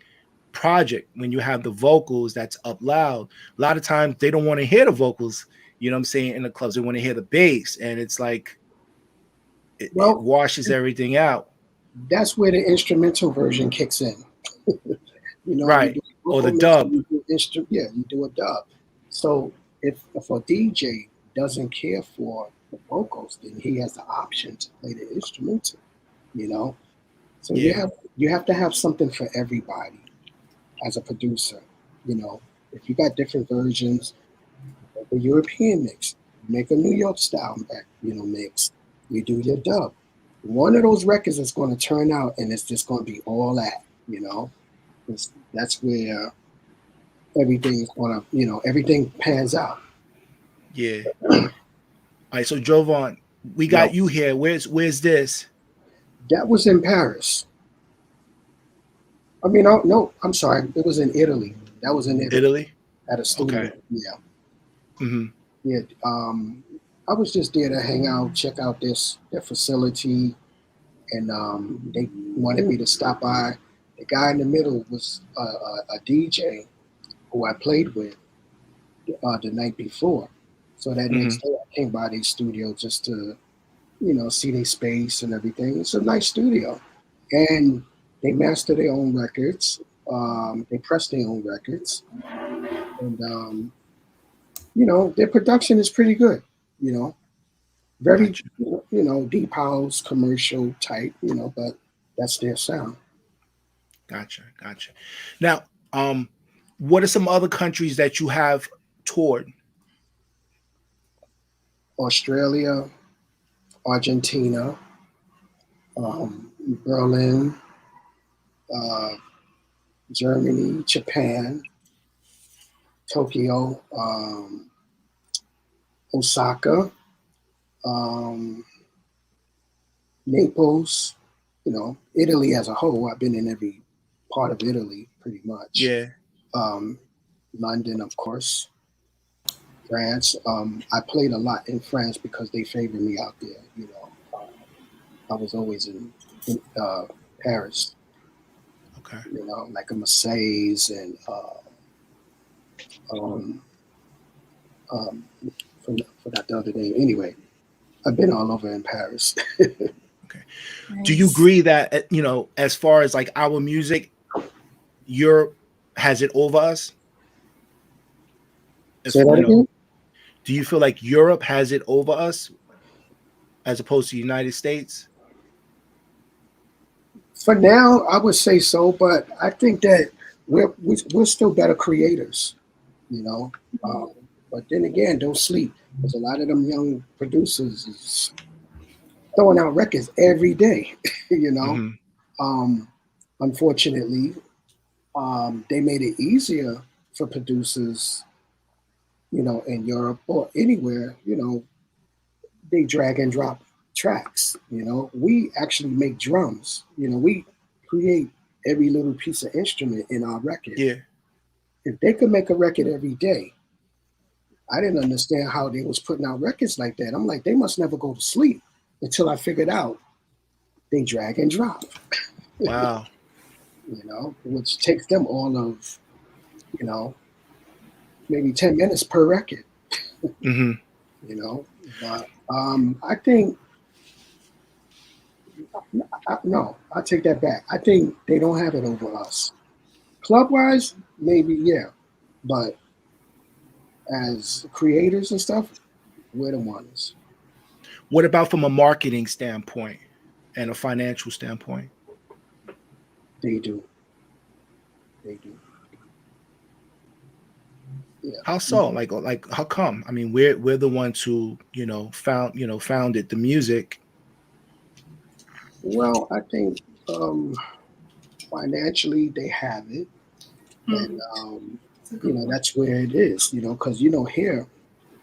project. When you have the vocals that's up loud, a lot of times they don't want to hear the vocals. You know what I'm saying? In the clubs, they want to hear the bass, and it's like it Well, washes everything out. that's where the instrumental version kicks in. You Right. do Or vocal the mix, or dub. you do yeah, you do a dub. So if a DJ doesn't care for the vocals, then he has the option to play the instrumental. You know, so Yeah. you have to have something for everybody as a producer. If you got different versions, make a European mix, make a New York style mix. You do your dub. One of those records is going to turn out, and it's just going to be all that. That's where everything is everything pans out. Yeah. All right. So Jovonn, We got No. you here. Where's this? That was in Paris. I mean, no, I'm sorry. It was in Italy. That was in Italy Italy? at a studio. Okay. Yeah. Mm-hmm. Yeah. I was just there to hang out, check out their facility, and they wanted me to stop by. The guy in the middle was a DJ who I played with the night before. So that Mm-hmm. next day I came by their studio just to, see their space and everything. It's a nice studio. And they master their own records. They press their own records. And, their production is pretty good, very, Gotcha. deep house, commercial type, but that's their sound. Gotcha. Now, what are some other countries that you have toured? Australia, Argentina, Berlin, uh, Germany, Japan, Tokyo, Osaka, um, Naples, Italy as a whole. I've been in every part of Italy pretty much. Yeah. Um, London, of course, France. I played a lot in France because they favored me out there. I was always in Paris, Okay. like a Marseilles and um, forgot the other name. Anyway, I've been all over in Paris. Okay. Do you agree that as far as like our music, Europe has it over us? Say that again? Do you feel like Europe has it over us as opposed to the United States? For now, I would say so, but I think that we're still better creators, you know. But then again, don't sleep, because a lot of them young producers is throwing out records every day, you know. Mm-hmm. Unfortunately, they made it easier for producers, in Europe or anywhere, they drag and drop tracks. We actually make drums. We create every little piece of instrument in our record. Yeah. If they could make a record every day, I didn't understand how they was putting out records like that. I'm like, they must never go to sleep until I figured out they drag and drop. Wow. Which takes them all of, maybe 10 minutes per record. Mm-hmm. But I think no, I take that back. I think they don't have it over us. Club wise, maybe yeah, but as creators and stuff, we're the ones. What about from a marketing standpoint and a financial standpoint? They do. Yeah. How so? Like how come? I mean, we're the ones who founded the music. Well, I think financially they have it, and that's where it is. Because here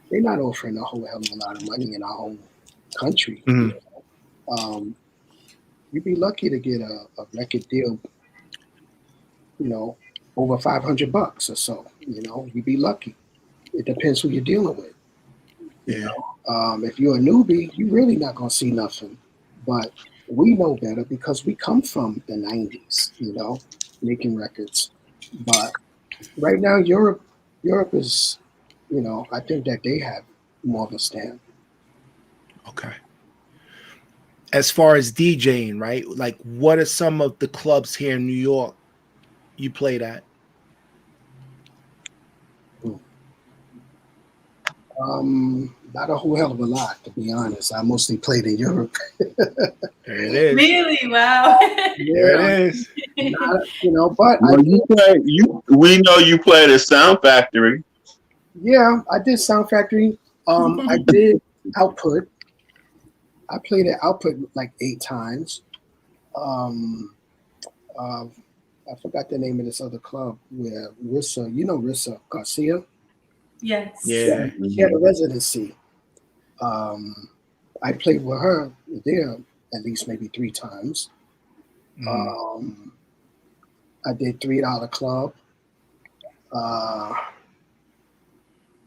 they're not offering a whole hell of a lot of money in our own country. Mm-hmm. You'd be lucky to get a record deal, over $500 or so. You'd be lucky. It depends who you're dealing with. Yeah. If you're a newbie, you're really not gonna see nothing. But we know better because we come from the '90s, making records. But right now, Europe is, I think that they have more of a stand. Okay. As far as DJing, right? Like, what are some of the clubs here in New York you played at? Not a whole hell of a lot, to be honest. I mostly played in Europe. There it is. Really? Wow. There it is. But we know you played at Sound Factory. Yeah, I did Sound Factory. I did Output. I played at Output like 8 times. I forgot the name of this other club where Rissa Garcia. Yes. Yeah. She had a residency. I played with her there at least maybe 3 times. I did $3 Club.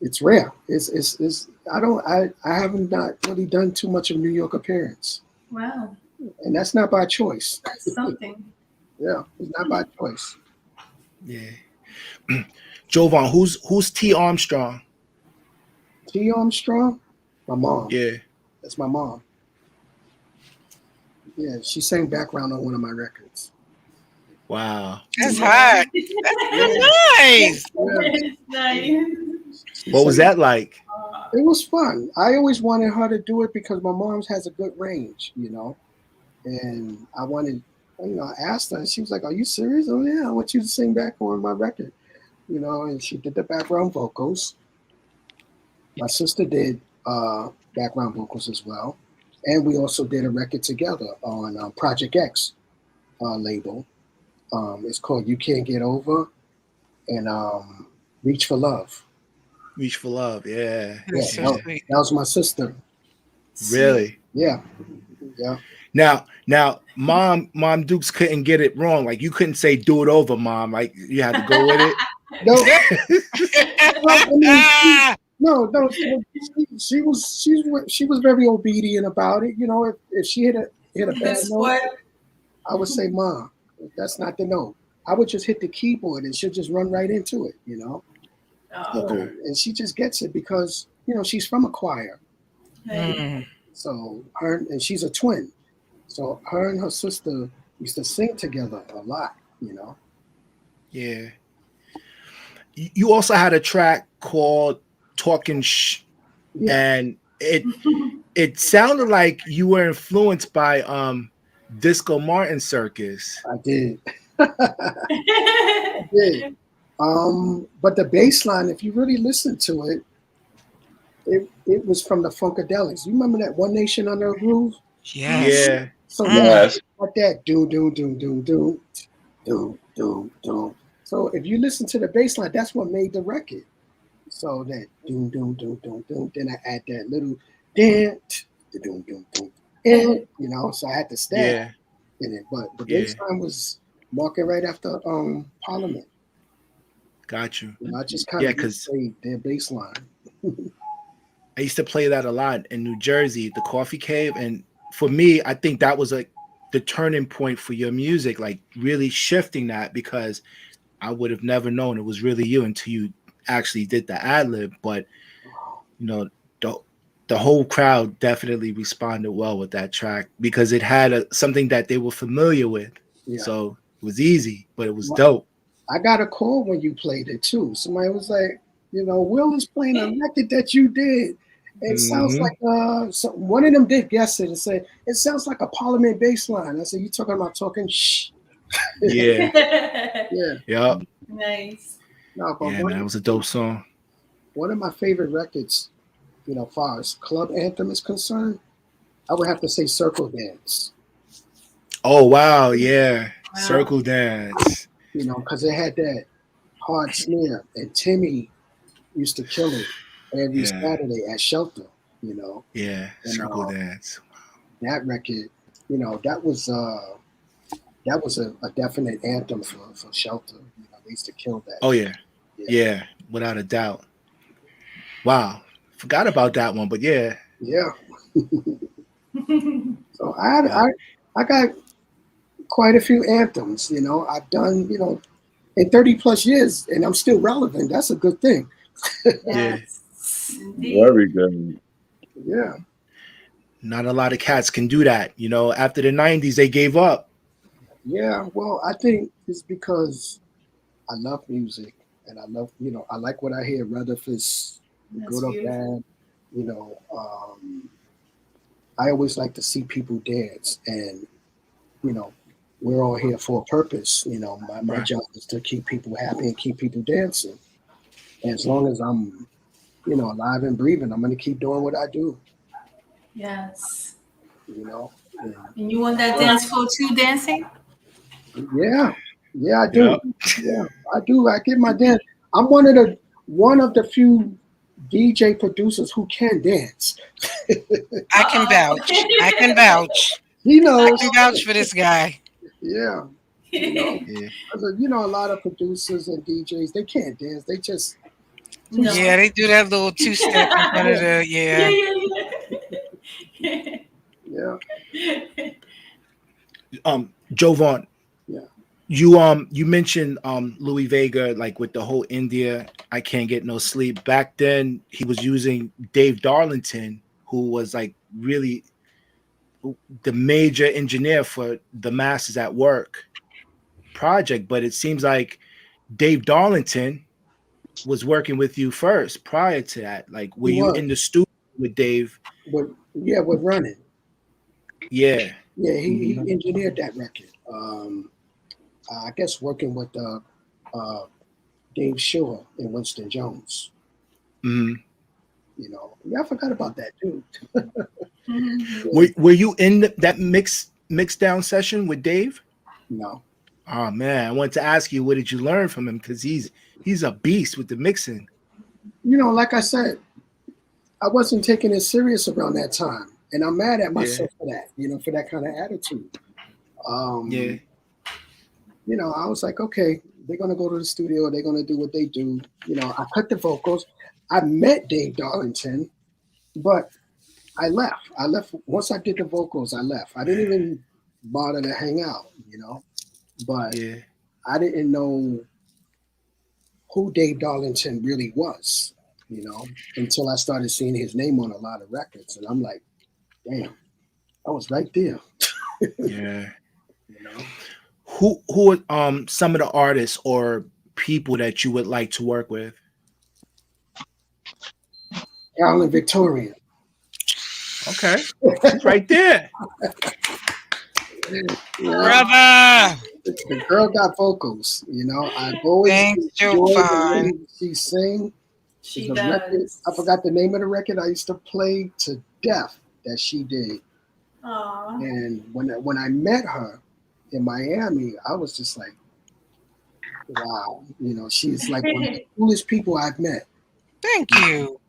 It's rare. It's I haven't not really done too much of New York appearance. Wow. And that's not by choice. That's something. Yeah, it's not by choice. Yeah. Jovonn, who's T. Armstrong? T. Armstrong? My mom. Yeah. That's my mom. Yeah, she sang background on one of my records. Wow. That's hot. That's nice. Yeah. Nice. What was that like? It was fun. I always wanted her to do it because my mom has a good range, you know. And I wanted, I asked her, and she was like, "Are you serious?" "Oh yeah, I want you to sing back on my record," you know. And she did the background vocals. My sister did background vocals as well, and we also did a record together on Project X label. It's called "You Can't Get Over" and "Reach for Love." Reach for Love. Yeah. That's Yeah, so that sweet. was my sister. Really? Yeah. Now, Mom Dukes couldn't get it wrong. Like you couldn't say "Do It Over, Mom." Like you had to go with it. No, she was very obedient about it. You know, if she hit a bad note, I would say, "Mom, that's not the note." I would just hit the keyboard and she'll just run right into it. You know. So, and she just gets it because she's from a choir. So and she's a twin. So her and her sister used to sing together a lot. Yeah. You also had a track called "Talking Shh," and it sounded like you were influenced by Disco Martin Circus. I did. I did. But the bass line, if you really listen to it, it was from the Funkadelics. You remember that One Nation Under a Groove? Yes. Yeah. So Yes. like that do do do do do do do do. So if you listen to the bass line, that's what made the record. So that doom doom doom doom doom. Then I add that little dent, doom doom doom, and so I had to stab in it. But the bass line was walking right after Parliament. Got you. I just kind of because played their bass line. I used to play that a lot in New Jersey, the Coffee Cave, and for me, I think that was like the turning point for your music, like really shifting that, because I would have never known it was really you until you actually did the ad lib. But the whole crowd definitely responded well with that track because it had something that they were familiar with. Yeah. So it was easy, but it was dope. I got a call when you played it too. Somebody was like, Will is playing a record that you did. It sounds like one of them did guess it and say it sounds like a Parliament bass line. I said, "You talking about Talking Shh?" Yeah. Yeah. Nice. No, but that was a dope song. One of my favorite records, far as club anthem is concerned, I would have to say Circle Dance. Oh wow, yeah. Circle Dance. Because it had that hard snare, and Timmy used to kill it every Saturday at Shelter. Yeah, and, Circle Dance. That record, that was a definite anthem for Shelter. They used to kill that. Oh yeah, without a doubt. Wow, forgot about that one, but yeah. So I got quite a few anthems. I've done in 30 plus years, and I'm still relevant. That's a good thing. Very good. Yeah. Not a lot of cats can do that. After the 90s, they gave up. Yeah, well, I think it's because I love music and I love, I like what I hear, whether if it's good or bad. I always like to see people dance, and we're all here for a purpose. My job is to keep people happy and keep people dancing. And as long as I'm, alive and breathing, I'm going to keep doing what I do. Yes. And you want that dance floor too, dancing? Yeah, I do. Yeah, I do. I get my dance. I'm one of the few DJ producers who can dance. I can vouch. I can vouch. He I knows. can vouch for this guy. Yeah. You know, Yeah. you know, a lot of producers and DJs, they can't dance. They just No. Yeah, they do that little two-step in front of the Yeah, yeah. yeah, yeah. Jovonn, Yeah. you mentioned Louis Vega, like with the whole India, I can't get no sleep. Back then he was using Dave Darlington, who was like really the major engineer for the Masters at Work project, but it seems like Dave Darlington was working with you first prior to that. Like, were He you was. in the studio with Dave? With running. Yeah. Yeah, he engineered that record. I guess working with Dave Shore and Winston Jones. Hmm. You know, yeah, I forgot about that too. Were you in that mix down session with Dave? No. Oh man, I wanted to ask you, what did you learn from him? Because he's a beast with the mixing. You know, like I said, I wasn't taking it serious around that time, and I'm mad at myself for that. You know, for that kind of attitude. Yeah. You know, I was like, okay, they're gonna go to the studio, they're gonna do what they do. You know, I cut the vocals. I met Dave Darlington, but I left. Once I did the vocals, I left. I didn't even bother to hang out, you know. But Yeah. I didn't know who Dave Darlington really was, you know, until I started seeing his name on a lot of records. And I'm like, damn, I was right there. Yeah. You know. Who are some of the artists or people that you would like to work with? Carolyn Victorian. Okay. She's right there. Brother. The girl got vocals, you know. I've always Thanks, enjoyed the Jovonn. way she sang. She There's a record, does. I forgot the name of the record I used to play to death that she did. Aw. And when I met her in Miami, I was just like, wow, you know, she's like one of the coolest people I've met. Thank you.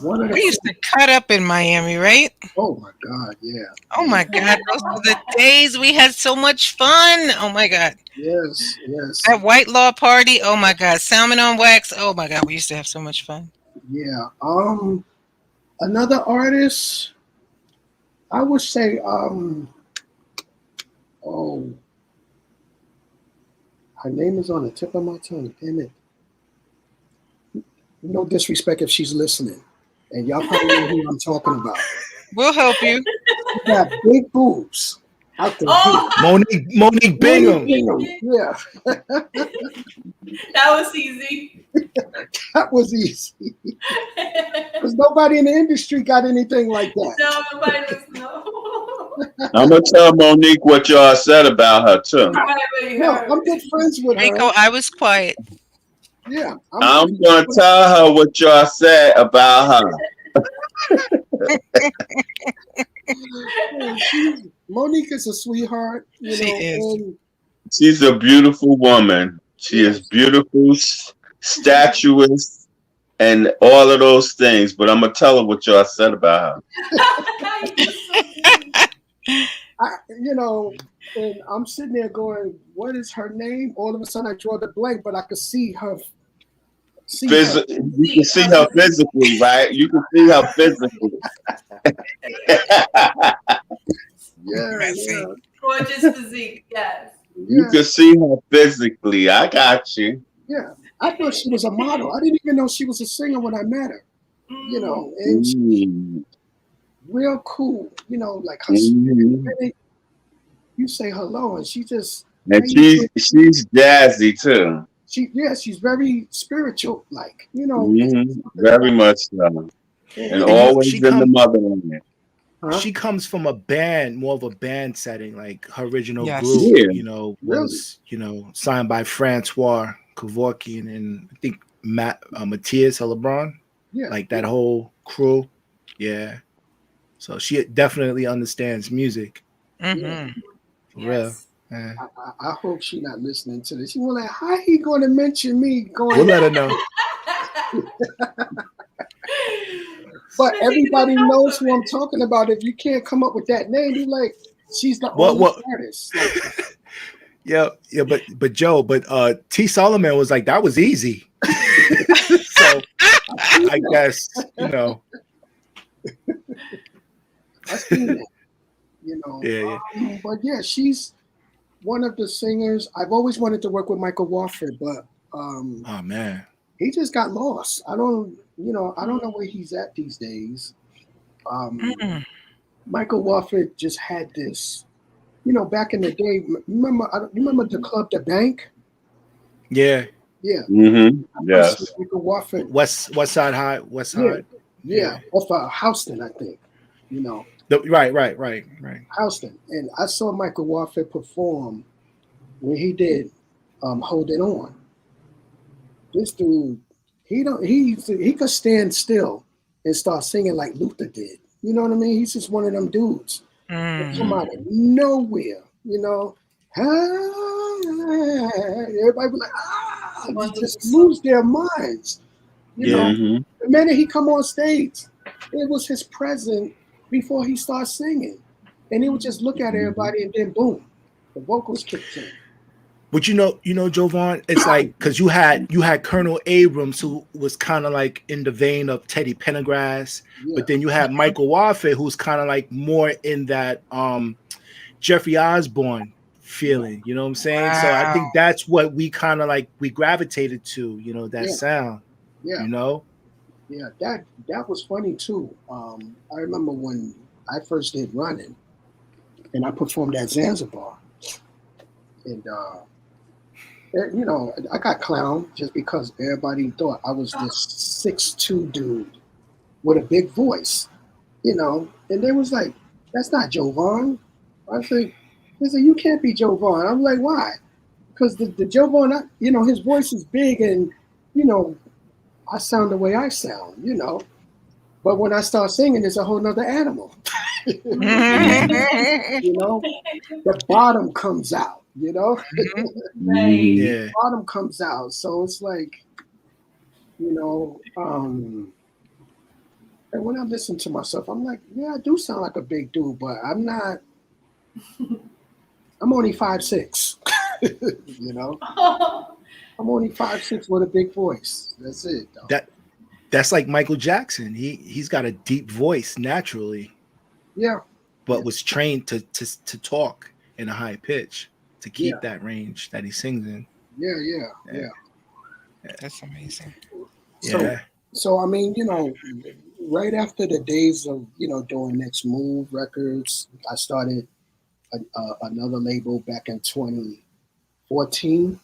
One of We used the to cut up in Miami, right? oh my God, yeah. Oh my God, those were the days we had so much fun. Oh my God. Yes. That White Law party, oh my God. Salmon on Wax, oh my God, we used to have so much fun. Yeah. Another artist, I would say, her name is on the tip of my tongue. Damn it. No disrespect if she's listening. And y'all probably know who I'm talking about. We'll help you. She got big boobs out there. Oh, Monique Bingham. Yeah, that was easy. that was easy. Because nobody in the industry got anything like that. No, nobody was no. I'm gonna tell Monique what y'all said about her too. Nobody No, heard. I'm good friends with Ricoh, her. I was quiet. Yeah, I'm gonna tell her what y'all said about her. Monique is a sweetheart. You She know, is. and She's a beautiful woman. She is beautiful, statuesque, and all of those things. But I'm gonna tell her what y'all said about her. you know, and I'm sitting there going, "What is her name?" All of a sudden, I draw the blank, but I could see her. You can see her physically, right? You can see her physically. Yeah. Gorgeous physique, yes. You can see her physically. I got you. Yeah, I thought she was a model. I didn't even know she was a singer when I met her. You know, and she's real cool. You know, like her spirit, you say hello, and she just And she's jazzy too. She's very spiritual, like, you know. Very much so. And always in the motherland. Huh? She comes from a band, more of a band setting. Like her original Yes. group, Yeah. you know, was signed by Francois Kevorkian and I think Matthias Lebron. Yeah, Like that whole crew. Yeah. So she definitely understands music. Mm-hmm. For real. Yes. Yeah. I hope she's not listening to this. She was like, how he going to mention me going? We'll let her know. But everybody knows who I'm talking about. If you can't come up with that name, you're like, she's the What- only what- artist. Like, Yeah, but Joe, T Solomon was like, that was easy. So I guess, you know. I seen that, you know. Yeah. But yeah, she's one of the singers. I've always wanted to work with Michael Wofford, but Oh man. he just got lost. I don't know where he's at these days. Michael Wofford just had this, back in the day. Remember the club, The Bank? Yeah. Yeah. Mm-hmm. Yes. Michael Wofford. West Side High, West Side. Yeah. Off of Houston, I think. Right. Houston. And I saw Michael Wofford perform when he did Hold It On. This dude, he could stand still and start singing like Luther did. You know what I mean? He's just one of them dudes that come out of nowhere, everybody be like, they just lose their minds. Mm-hmm. The minute he come on stage, it was his presence before he starts singing. And he would just look at everybody and then boom, the vocals kicked in. But you know, Jovonn, it's like because you had Colonel Abrams, who was kind of like in the vein of Teddy Pendergrass, but then you had Michael Wofford, who's kind of like more in that Jeffrey Osborne feeling. You know what I'm saying? Wow. So I think that's what we kind of like we gravitated to. That sound. Yeah. Yeah, that was funny too. I remember when I first did running, and I performed at Zanzibar, and I got clowned just because everybody thought I was this 6'2" dude with a big voice, and they was like, "That's not Jovonn." I said, "They said you can't be Jovonn." I'm like, "Why?" Because the Jovonn, his voice is big, and I sound the way I sound, But when I start singing, it's a whole nother animal. The bottom comes out, Right. Yeah. The bottom comes out. So it's like, and when I listen to myself, I'm like, yeah, I do sound like a big dude, but I'm not. I'm only 5'6", I'm only 5'6" with a big voice. That's it. Though. That's like Michael Jackson. He's got a deep voice naturally. Yeah. But was trained to talk in a high pitch to keep that range that he sings in. Yeah. That's amazing. So I mean, right after the days of doing Next Move Records, I started another label back in 2014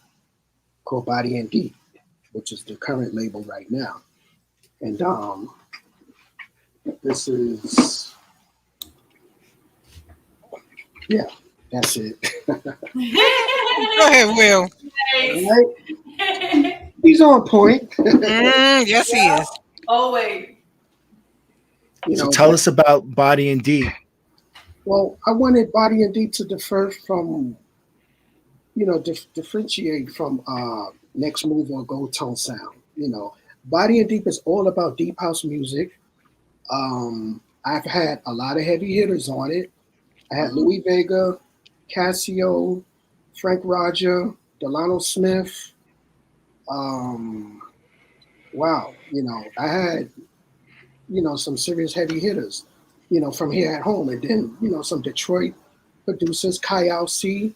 called Body and Deep, which is the current label right now. And this is that's it. Go ahead, Will. Right? He's on point. Yes, he is. Always. So tell us about Body and Deep. Well, I wanted Body and Deep to differ from, differentiate from Next Move or Gold Tone Sound. Body and Deep is all about deep house music. I've had a lot of heavy hitters on it. I had Louis Vega, Casio, Frank Roger, Delano Smith. Wow, I had, some serious heavy hitters, from here at home. And then, some Detroit producers, Kyle C.,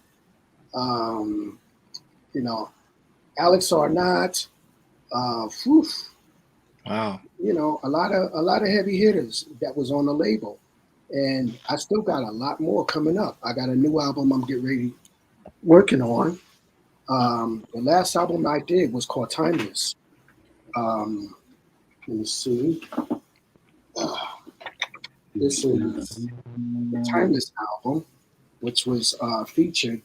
Alex Arnott. Wow. A lot of heavy hitters that was on the label. And I still got a lot more coming up. I got a new album I'm getting ready working on. The last album I did was called Timeless. Let me see. This is the Timeless album, which was featured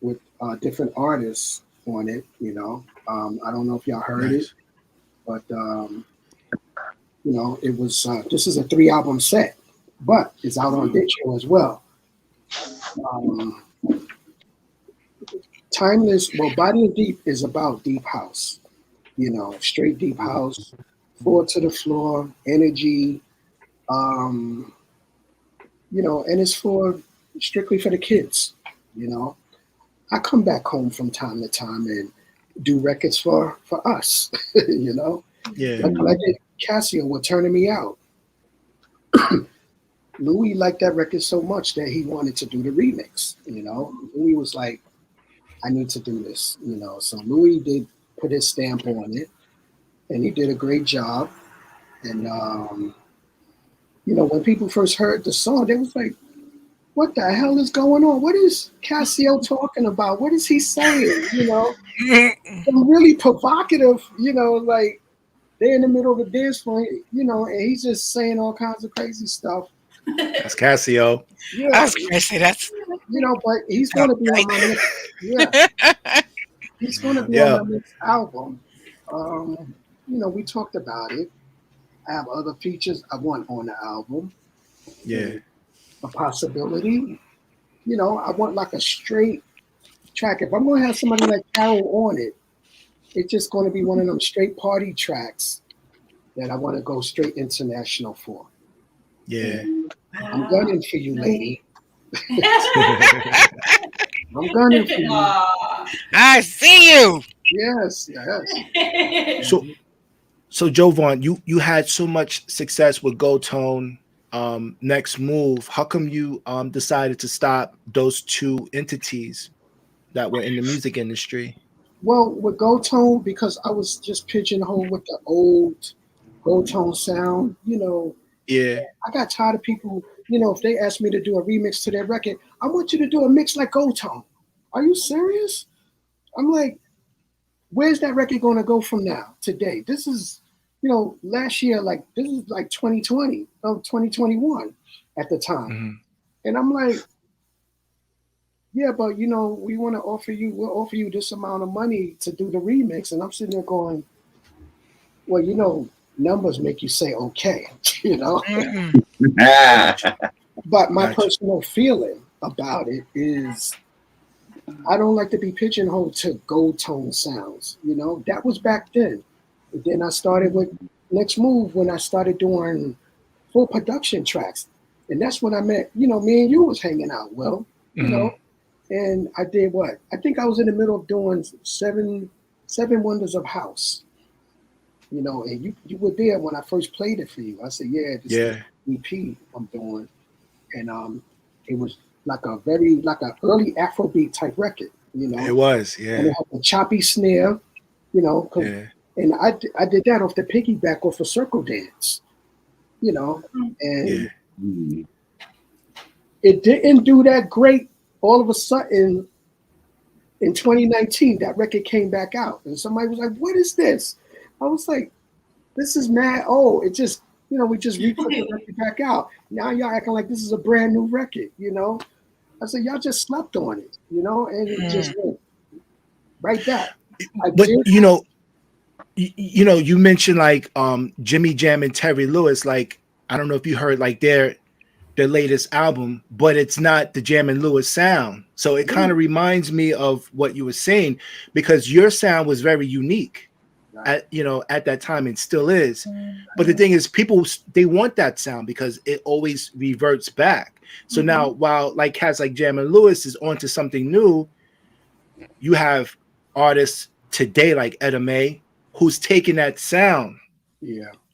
with different artists on it. I don't know if y'all heard it, but it was. This is a 3-album set, but it's out on digital as well. Timeless. Well, Body and Deep is about deep house. You know, straight deep house, four to the floor, energy. You know, and it's for strictly for the kids. You know, I come back home from time to time and do records for us. You know, Yeah. like Casio were turning me out. Louis liked that record so much that he wanted to do the remix. You know, Louis was like, I need to do this. You know, so Louis did put his stamp on it, and he did a great job. And you know, when people first heard the song, they was like, what the hell is going on? What is Casio talking about? What is he saying? You know, some really provocative, you know, like they're in the middle of the dance floor, you know, and he's just saying all kinds of crazy stuff. That's Casio. Yeah, I was gonna say that's you know, but he's going to be on my next. Yeah, he's going to be on Yeah. my next album. You know, we talked about it. I have other features I want on the album. Yeah. A possibility. You know, I want like a straight track. If I'm going to have somebody like Carol on it, it's just going to be one of them straight party tracks that I want to go straight international for. Yeah. I'm gunning for you, lady. I'm gunning for you. I see you. Yes, yes. So Jovonn, you had so much success with Go Tone, Next Move. How come you decided to stop those two entities that were in the music industry? Well, with Go Tone, because I was just pigeonholed with the old Go Tone sound, you know, Yeah. I got tired of people, you know, if they asked me to do a remix to their record, I want you to do a mix like Go Tone. Are you serious? I'm like, where's that record going to go from now, today? This is, you know, last year, like, this is like 2020, 2021 at the time. Mm-hmm. And I'm like, yeah, but, you know, we'll offer you this amount of money to do the remix. And I'm sitting there going, well, you know, numbers make you say, okay, you know? But my personal feeling about it is I don't like to be pigeonholed to gold tone sounds. You know, that was back then. And then I started with Next Move when I started doing full production tracks. And that's when I met, you know, me and you was hanging out, Will, you know. And I did what? I think I was in the middle of doing seven Wonders of House. You know, and you were there when I first played it for you. I said, yeah, this is the EP I'm doing. And it was like a early Afrobeat type record, you know. It was, yeah. And it had a choppy snare, you know. And I did that off the piggyback off a circle dance, you know. And it didn't do that great. All of a sudden, in 2019, that record came back out, and somebody was like, "What is this?" I was like, "This is mad." Oh, it just, you know, we just re-put the record back out. Now y'all acting like this is a brand new record, you know. I said, y'all just slept on it, you know, and it just went right back. But you know, you mentioned like Jimmy Jam and Terry Lewis. Like, I don't know if you heard like their latest album, but it's not the Jam and Lewis sound. So it kind of reminds me of what you were saying, because your sound was very unique at that time, and still is. But the thing is, people, they want that sound because it always reverts back. So now, while like cats like Jam and Lewis is onto something new, you have artists today like Etta May, who's taking that sound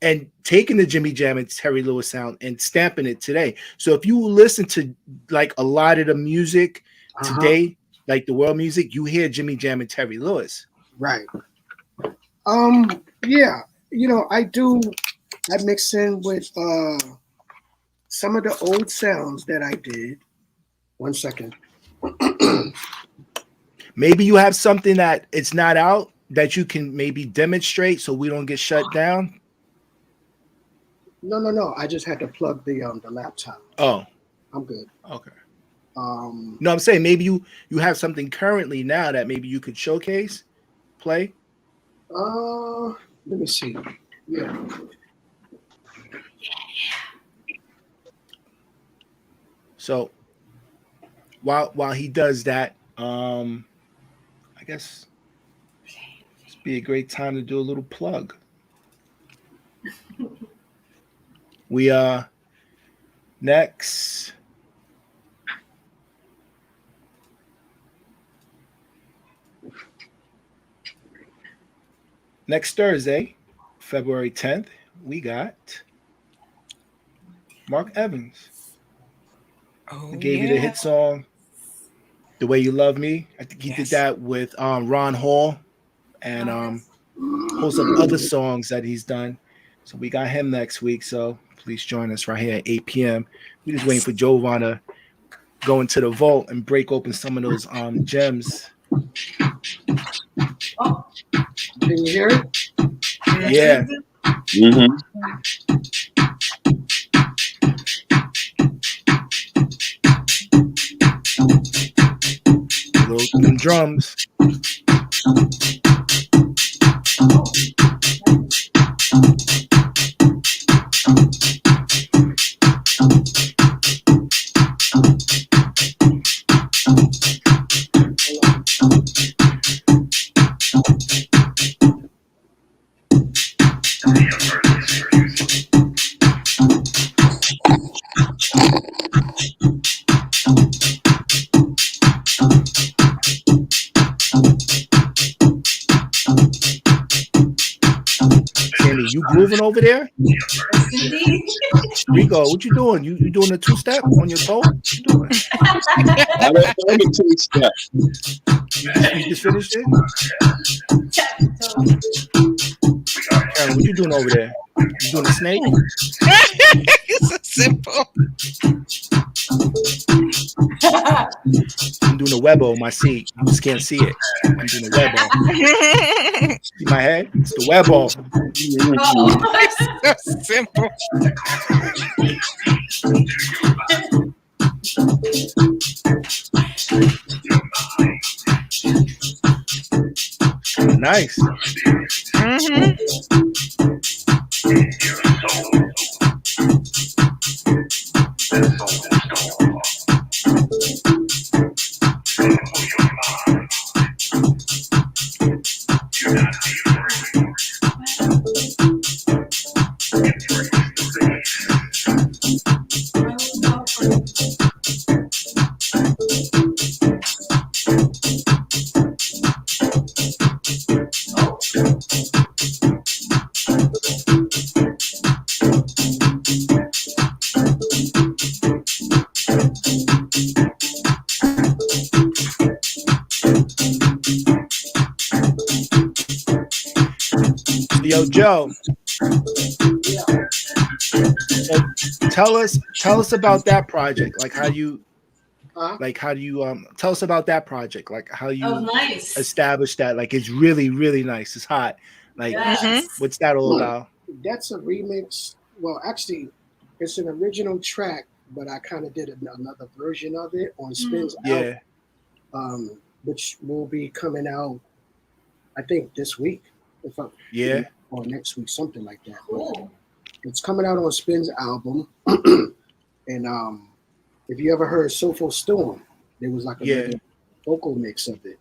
and taking the Jimmy Jam and Terry Lewis sound and stamping it today. So if you listen to like a lot of the music today, like the world music, you hear Jimmy Jam and Terry Lewis. Right. Yeah, you know, I mix in with some of the old sounds that I did. 1 second. Maybe you have something that it's not out that you can maybe demonstrate so we don't get shut down. No. I just had to plug the laptop. Oh, I'm good. Okay. No, I'm saying maybe you have something currently now that maybe you could showcase, play. Let me see. Yeah. So while he does that, I guess Be a great time to do a little plug. We next Thursday, February 10th, we got Mark Evans. Oh, He gave you the hit song "The Way You Love Me." I think he did that with Ron Hall and host of other songs that he's done. So we got him next week. So please join us right here at 8 p.m. We're just waiting for Jovonn to go into the vault and break open some of those gems. Oh, Can you hear it? Yeah. Mm-hmm. Them drums. Sandy, you grooving over there? yes, indeed. Ricoh, what you doing? You doing a two-step on your toe? What you doing? I don't know the two-step. You just finished it? Carolyn, what you doing over there? You doing a snake? It's so simple. I'm doing a webbo on my seat. You just can't see it. I'm doing a webbo. See my head? It's the webbo. So simple. Nice. Yo, Joe. So tell us about that project. Like how you tell us about that project. Like how you nice. establish that. Like it's really, really nice. It's hot. Like what's that all about? That's a remix. Well, actually, it's an original track, but I kind of did another version of it on Spin's album, which will be coming out, I think, this week. Or next week, something like that. Cool. It's coming out on Spin's album. And if you ever heard Soulful Storm, there was like a vocal mix of it.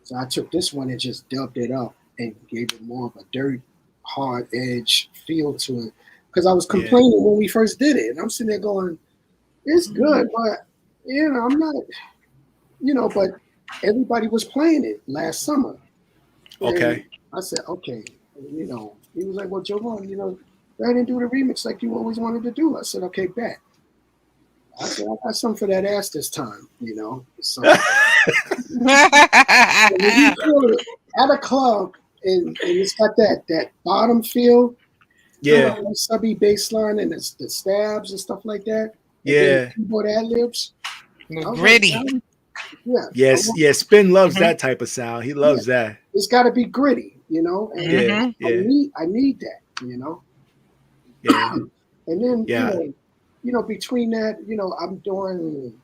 So I took this one and just dubbed it up and gave it more of a dirt, hard edge feel to it. Because I was complaining when we first did it. And I'm sitting there going, it's good, but, I'm not, but everybody was playing it last summer. Okay. And I said, okay, he was like, well, Jovonn, I didn't do the remix like you always wanted to do. I said, okay, bet. I said, I got something for that ass this time, So at a club and it's got that bottom feel, subby bass line and the stabs and stuff like that. Keyboard ad-libs. Gritty. Like, Spin loves that type of sound. He loves that. It's got to be gritty, And I need that, Yeah. And then between that, I'm doing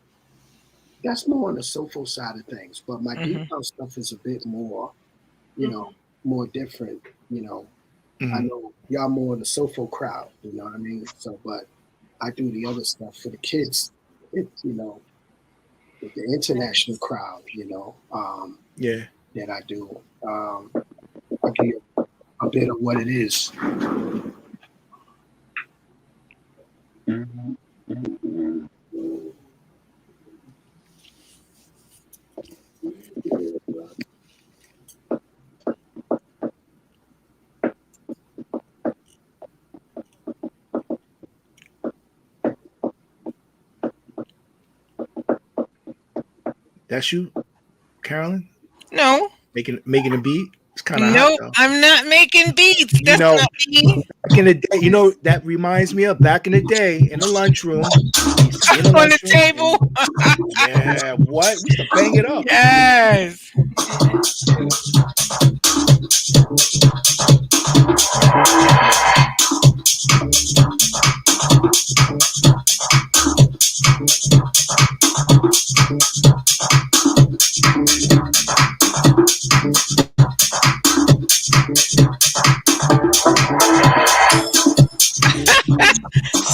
that's more on the soulful side of things, but my deep house stuff is a bit more, more different. I know y'all more the soulful crowd, you know what I mean? So, but I do the other stuff for the kids, with the international crowd, that I do. I'll give you a bit of what it is. That's you, Carolyn, No, making a beat. It's kind of hot nope, though. I'm not making beats. You That's know, not me. back in the day, you know, that reminds me of back in the day in the lunchroom. We used to be in the On the lunchroom. table. Yeah, what? We used to bang it up. Yes.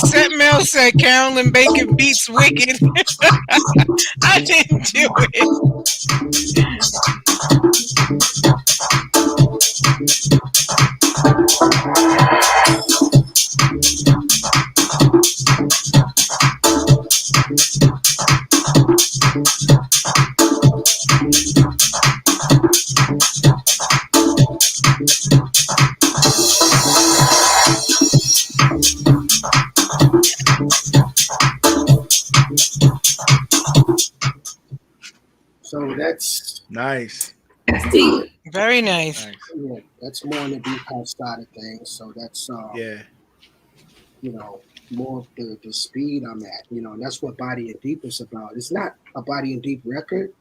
Set Mel said Carolyn Bacon beats wicked. I didn't do it. So that's Nice. Very nice. Nice. yeah, that's more on the deep house side of things. So that's Yeah. you know, more of the speed I'm at, you know, and that's what Body and Deep is about. It's not a Body and Deep record.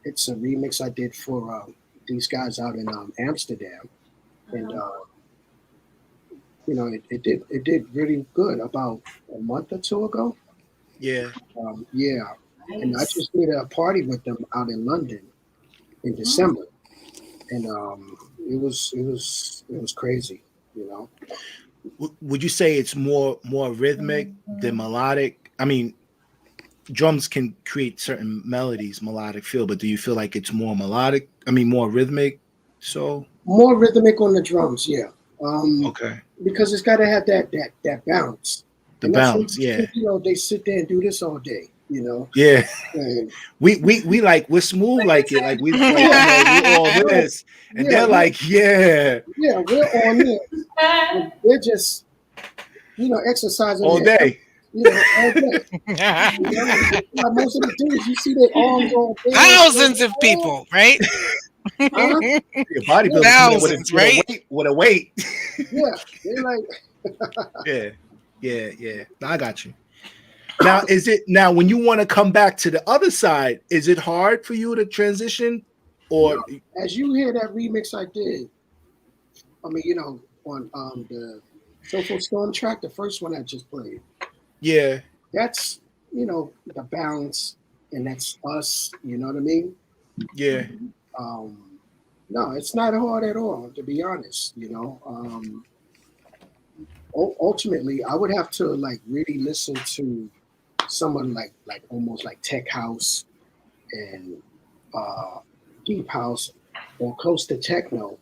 It's a remix I did for these guys out in Amsterdam. And you know, it did really good about a month or two ago. Yeah. Yeah. And I just did a party with them out in London in December. And it was crazy, you know. Would you say it's more rhythmic than melodic? I mean, drums can create certain melodies, melodic feel, but do you feel like it's more melodic? I mean, more rhythmic? So More rhythmic on the drums, yeah. okay, Because it's got to have that bounce. the And that's bounce, what, yeah, you know, they sit there and do this all day, you know. yeah. And We like we're smooth like it, like we like, you know, we all this, and yeah, they're like, yeah, we're on it. And they're just, you know, exercising all their- day. you know, all day. You know? Like most of the dudes, you see their arms all day. Thousands of people, right? Huh? Your bodybuilders Thousands, right? with a weight. Yeah, they're like, Yeah. No, I got you. Now, now when you want to come back to the other side, is it hard for you to transition, or as you hear that remix I did, I mean, you know, on the Social Storm track, the first one I just played, yeah, that's, you know, the balance, and that's us, you know what I mean? yeah, No, it's not hard at all, to be honest, you know. Ultimately, I would have to like really listen to someone like almost like tech house and deep house or close to techno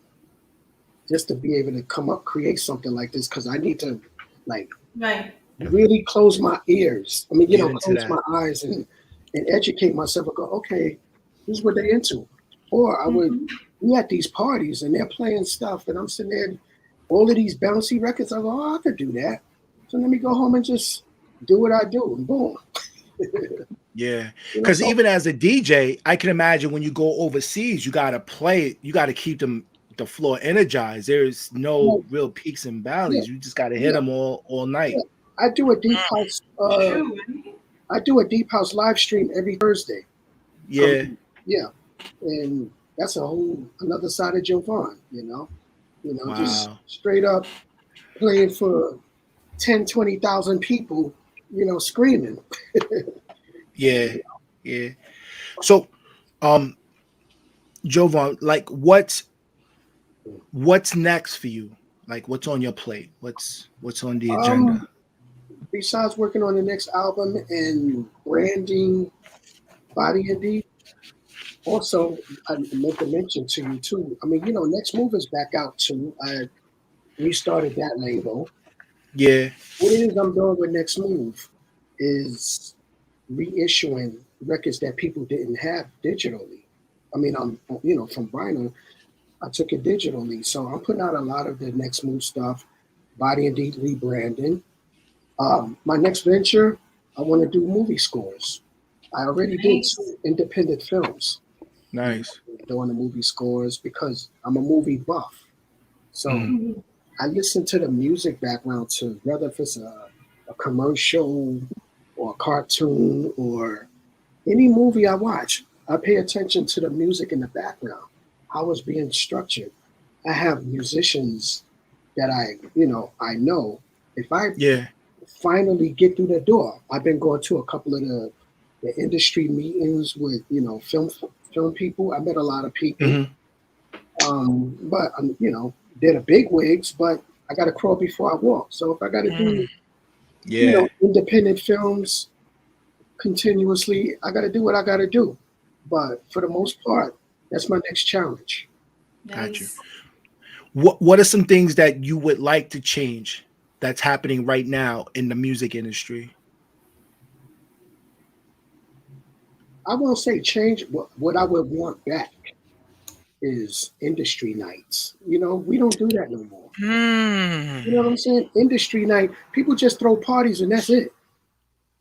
just to be able to create something like this, because I need to like Right. really close my ears. I mean, you Get know, into close that. my eyes and educate myself and go, okay, this is what they're into. Or I would be at these parties and they're playing stuff and I'm sitting there, all of these bouncy records. I go, oh, I could do that. So let me go home and just do what I do, and boom. yeah. You know, Because so- even as a DJ, I can imagine when you go overseas, you gotta play, you gotta keep the floor energized. There's no real peaks and valleys. You just gotta hit them all night. I do a deep house. True, right? I do a deep house live stream every Thursday. Yeah, Yeah, and that's a whole another side of Jovonn. You know, just wow. straight up playing for 10, 20,000 people. You know, screaming. Yeah. So, Jovonn, like what's next for you? Like what's on your plate? What's on the agenda? Besides working on the next album and branding Body and Deep, Also, I meant to mention to you too. I mean, Next Move is back out too. I restarted that label. Yeah. What it is I'm doing with Next Move is reissuing records that people didn't have digitally. I mean, I'm from vinyl, I took it digitally, so I'm putting out a lot of the Next Move stuff, Body and Deep rebranding. My next venture, I want to do movie scores. I already did Nice. 2 independent films. Nice. Doing the movie scores because I'm a movie buff. So Mm. I listen to the music background to whether if it's a commercial or a cartoon or any movie I watch, I pay attention to the music in the background, how it's being structured. I have musicians that I know. If I Yeah. finally get through the door, I've been going to a couple of the industry meetings with film people. I met a lot of people, Hmm. but they're the big wigs. But I got to crawl before I walk. So if I got to do Yeah. independent films continuously, I got to do what I got to do. But for the most part, that's my next challenge. Got you. Nice. What are some things that you would like to change that's happening right now in the music industry? I won't say change. What I would want back is industry nights. We don't do that no more. You know what I'm saying? Industry night, people just throw parties and that's it.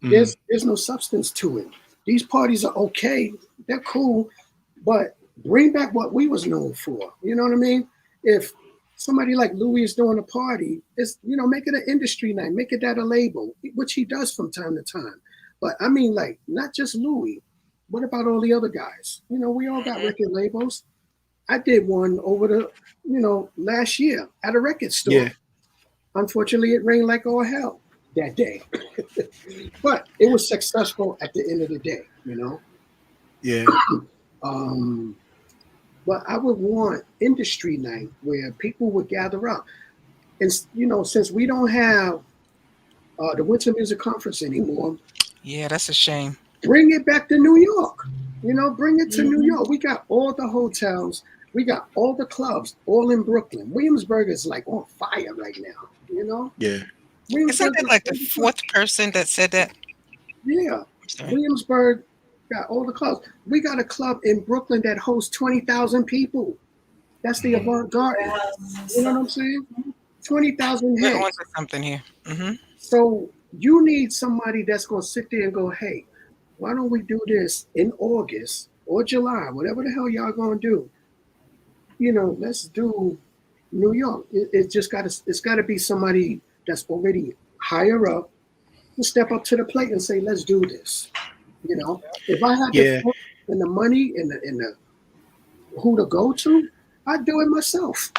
Mm. There's no substance to it. These parties are okay, they're cool, but bring back what we was known for. You know what I mean? If somebody like Louis is doing a party, it's make it an industry night, make it that a label, which he does from time to time. But I mean, like, not just Louis. What about all the other guys? We all got record labels. I did one over last year at a record store. Yeah. Unfortunately, it rained like all hell that day. But it was successful at the end of the day, Yeah. But I would want industry night where people would gather up. And, since we don't have the Winter Music Conference anymore, Yeah, that's a shame. bring it back to New York. Bring it to New York. We got all the hotels. We got all the clubs, all in Brooklyn. Williamsburg is like on fire right now, Yeah. Isn't that like the 4th person that said that? Yeah. I'm sorry. Williamsburg got all the clubs. We got a club in Brooklyn that hosts 20,000 people. That's the Avant Garden. You know what I'm saying? 20,000 We're heads. on to something here. So you need somebody that's going to sit there and go, hey, why don't we do this in August or July, whatever the hell y'all going to do? Let's do New York. It's got to be somebody that's already higher up to step up to the plate and say, let's do this. If I had the funds and the money and the who to go to, I'd do it myself.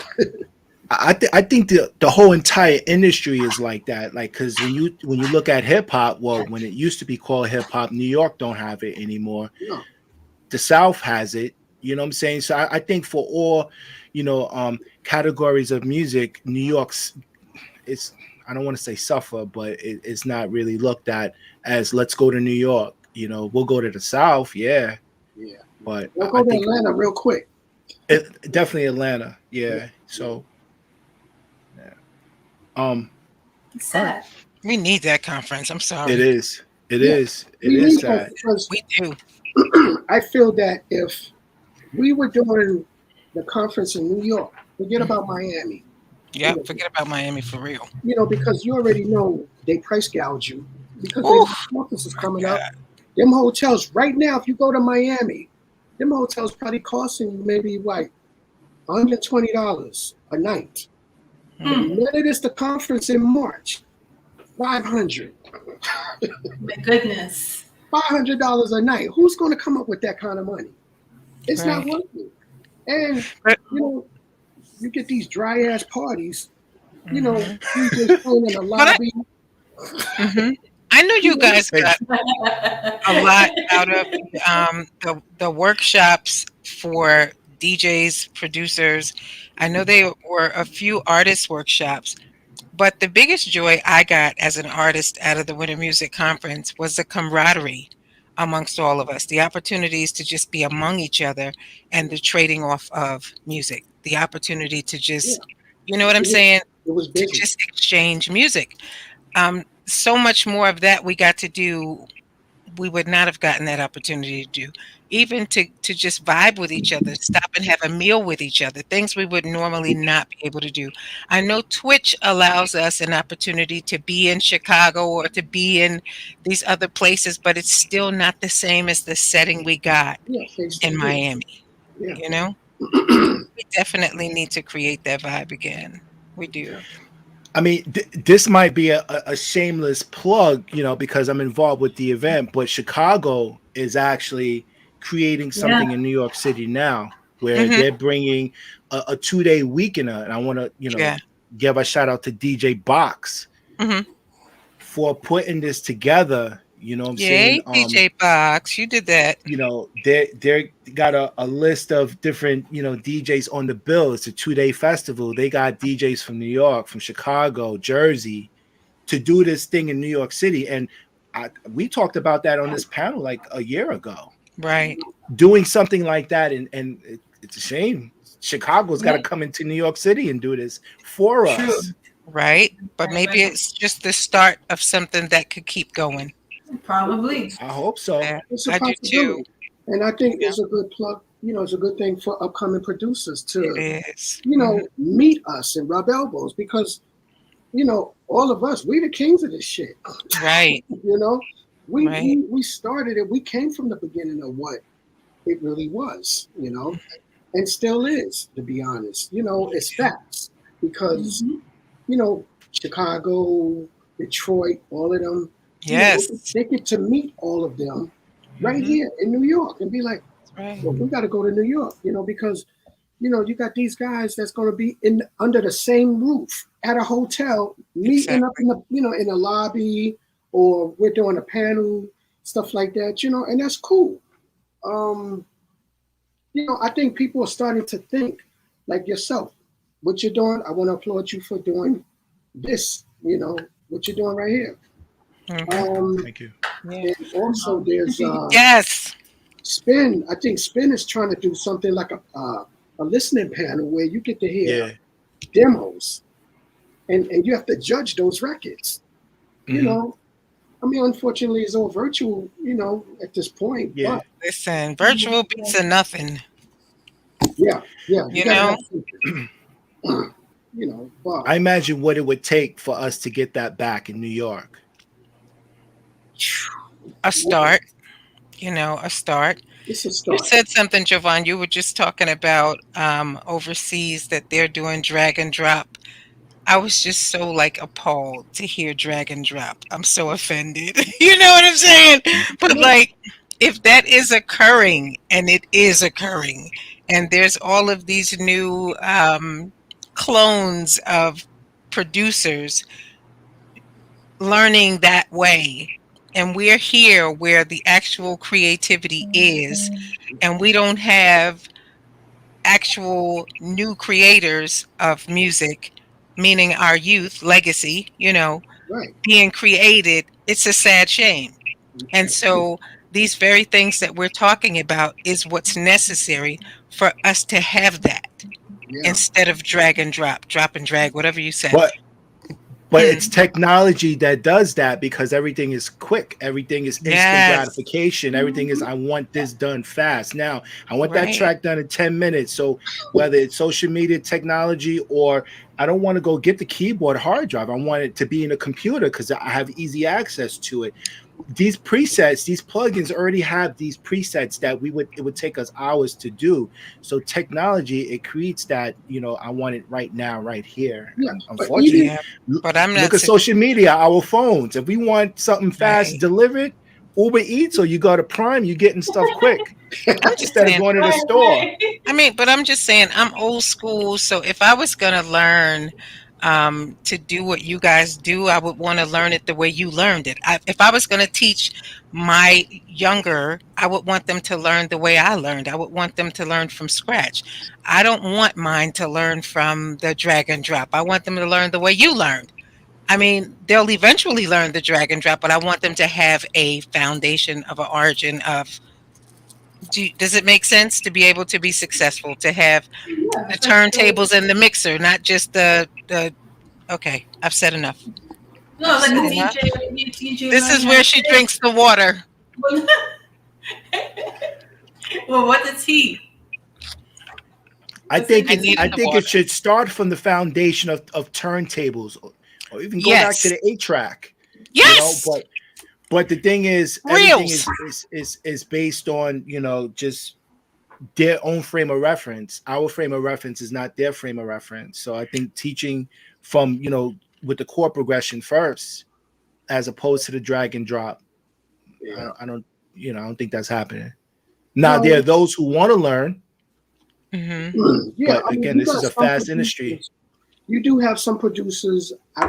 I think the whole entire industry is like that. Like, because when you look at hip hop, well, when it used to be called hip hop, New York don't have it anymore. No. The South has it. You know what I'm saying? So I think for all, categories of music, New York's it's, I don't want to say suffer, but it's not really looked at as let's go to New York. We'll go to the South, yeah. But We'll go to Atlanta real quick. Definitely Atlanta, yeah. So, yeah. Sad. We need that conference. I'm sorry. It is. It Yeah. is. It We is need sad. because We do. I feel that if we were doing the conference in New York, forget about Miami. Yeah, forget about Miami for real. Because you already know they price gouge you because Oof. the conference is coming up. Them hotels right now, if you go to Miami, them hotels probably costing you maybe like $120 a night. The minute it's the conference in March, $500. My goodness. $500 a night. Who's going to come up with that kind of money? It's not Right. worth it. And you get these dry ass parties. You just playing in the lobby. I know you guys got a lot out of the workshops for DJs, producers. I know they were a few artist workshops, but the biggest joy I got as an artist out of the Winter Music Conference was the camaraderie amongst all of us. The opportunities to just be among each other and the trading off of music. The opportunity to just, you know what I'm saying? It was To busy. just exchange music. So much more of that we got to do. We would not have gotten that opportunity to do. Even to just vibe with each other, stop and have a meal with each other, things we would normally not be able to do. I know Twitch allows us an opportunity to be in Chicago or to be in these other places, but it's still not the same as the setting we got Yeah, face to in face. Miami. Yeah. You know, we definitely need to create that vibe again. We do. I mean, this might be a shameless plug, you know, because I'm involved with the event, but Chicago is actually creating something in New York City now where Hmm. they're bringing a 2-day weekender. And I want to, you know, Yeah. give a shout out to DJ Box Hmm. for putting this together. You know what I'm saying? Yay, DJ Box, you did that. You know, they got a list of different, you know, DJs on the bill. It's a 2-day festival. They got DJs from New York, from Chicago, Jersey, to do this thing in New York City. And we talked about that on this panel like a year ago. Right. Doing something like that, and it's a shame Chicago's got to come into New York City and do this for us. Right. But maybe it's just the start of something that could keep going. Probably. I hope so. Yeah, It's a I do possibility. too. And I think Yeah. it's a good plug, you know, it's a good thing for upcoming producers to, It is. you know, meet us and rub elbows because, you know, all of us, we the kings of this shit. Right. You know, we, Right. we started it. We came from the beginning of what it really was, you know, and still is, to be honest. You know, it's facts because, you know, Chicago, Detroit, all of them, Yes. you know, they get to meet all of them right here in New York and be like, Right. well, we got to go to New York, you know, because, you know, you got these guys that's going to be in under the same roof at a hotel, meeting up in the, you know, in a lobby, or we're doing a panel, stuff like that, you know, and that's cool. You know, I think people are starting to think like yourself. What you're doing, I want to applaud you for doing this, you know, what you're doing right here. Thank you. And also there's Yes. Spin. I think Spin is trying to do something like a listening panel where you get to hear demos and you have to judge those records. You know, I mean, unfortunately, it's all virtual, you know, at this point. Yeah. But Listen, virtual beats are nothing. yeah, You know? You know, but I imagine what it would take for us to get that back in New York. A start. You know, a start. It's a You start. said something, Jovonn. You were just talking about overseas that they're doing drag and drop. I was just so like appalled to hear drag and drop. I'm so offended. You know what I'm saying? But like, if that is occurring, and it is occurring, and there's all of these new clones of producers learning that way, and we're here where the actual creativity is, and we don't have actual new creators of music, meaning our youth legacy, you know, Right. being created, it's a sad shame. And so these very things that we're talking about is what's necessary for us to have that instead of drag and drop and drag, whatever you said. But it's technology that does that because everything is quick. Everything is instant gratification. Everything is, I want this done fast. Now, I want that track done in 10 minutes. So whether it's social media technology or I don't want to go get the keyboard hard drive. I want it to be in a computer because I have easy access to it. These presets, these plugins already have these presets that it would take us hours to do. So technology, it creates that, you know, I want it right now, right here. Yeah, unfortunately, but I'm not look at social media, our phones. If we want something fast delivered, Uber Eats, or you go to Prime, you're getting stuff quick instead of going to the store. I mean, but I'm just saying, I'm old school. So if I was going to learn to do what you guys do, I would want to learn it the way you learned it. If I was going to teach my younger, I would want them to learn the way I learned. I would want them to learn from scratch. I don't want mine to learn from the drag and drop. I want them to learn the way you learned. I mean, they'll eventually learn the drag and drop, but I want them to have a foundation of an origin of. Does it make sense to be able to be successful, to have Yeah, the that's good. turntables and the mixer, not just the. Okay, I've said enough. No, I've like said a enough. DJ This learning is how to where she drinks the water. sing. Well, what is he? I What's in think I it's. his needed I the think it water. should start from the foundation of turntables, or even go back to Yes. the 8-track. Yes. But the thing is, everything Reels. is based on just their own frame of reference. Our frame of reference is not their frame of reference. So I think teaching from with the chord progression first, as opposed to the drag and drop. Yeah. I don't I don't think that's happening. Now there No, are those who want to learn, Mm-hmm. yeah, but I mean, again, you this got is a some fast industry. producers. You do have some producers. I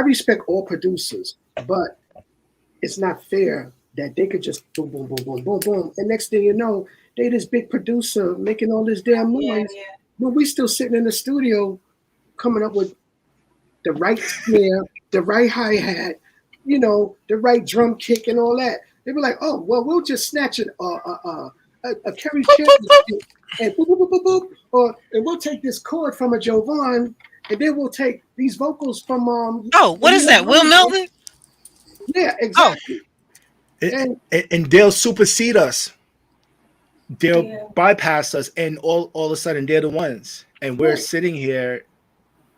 respect all producers, but it's not fair that they could just boom, boom, boom, boom, boom, boom, and next thing you know, they this big producer making all this damn Yeah, noise, yeah. but we still sitting in the studio coming up with the right snare, the right hi hat, the right drum kick and all that. They were like, oh, well, we'll just snatch a Kerry Boop, Chen boop, boop. and boop, boop, boop, boop, boop, and we'll take this chord from a Jovonn, and then we'll take these vocals from Oh, what is that? Will Milton? Yeah, Oh, exactly. It, And and they'll supersede us. They'll Yeah. bypass us, and all of a sudden they're the ones, and we're right, sitting here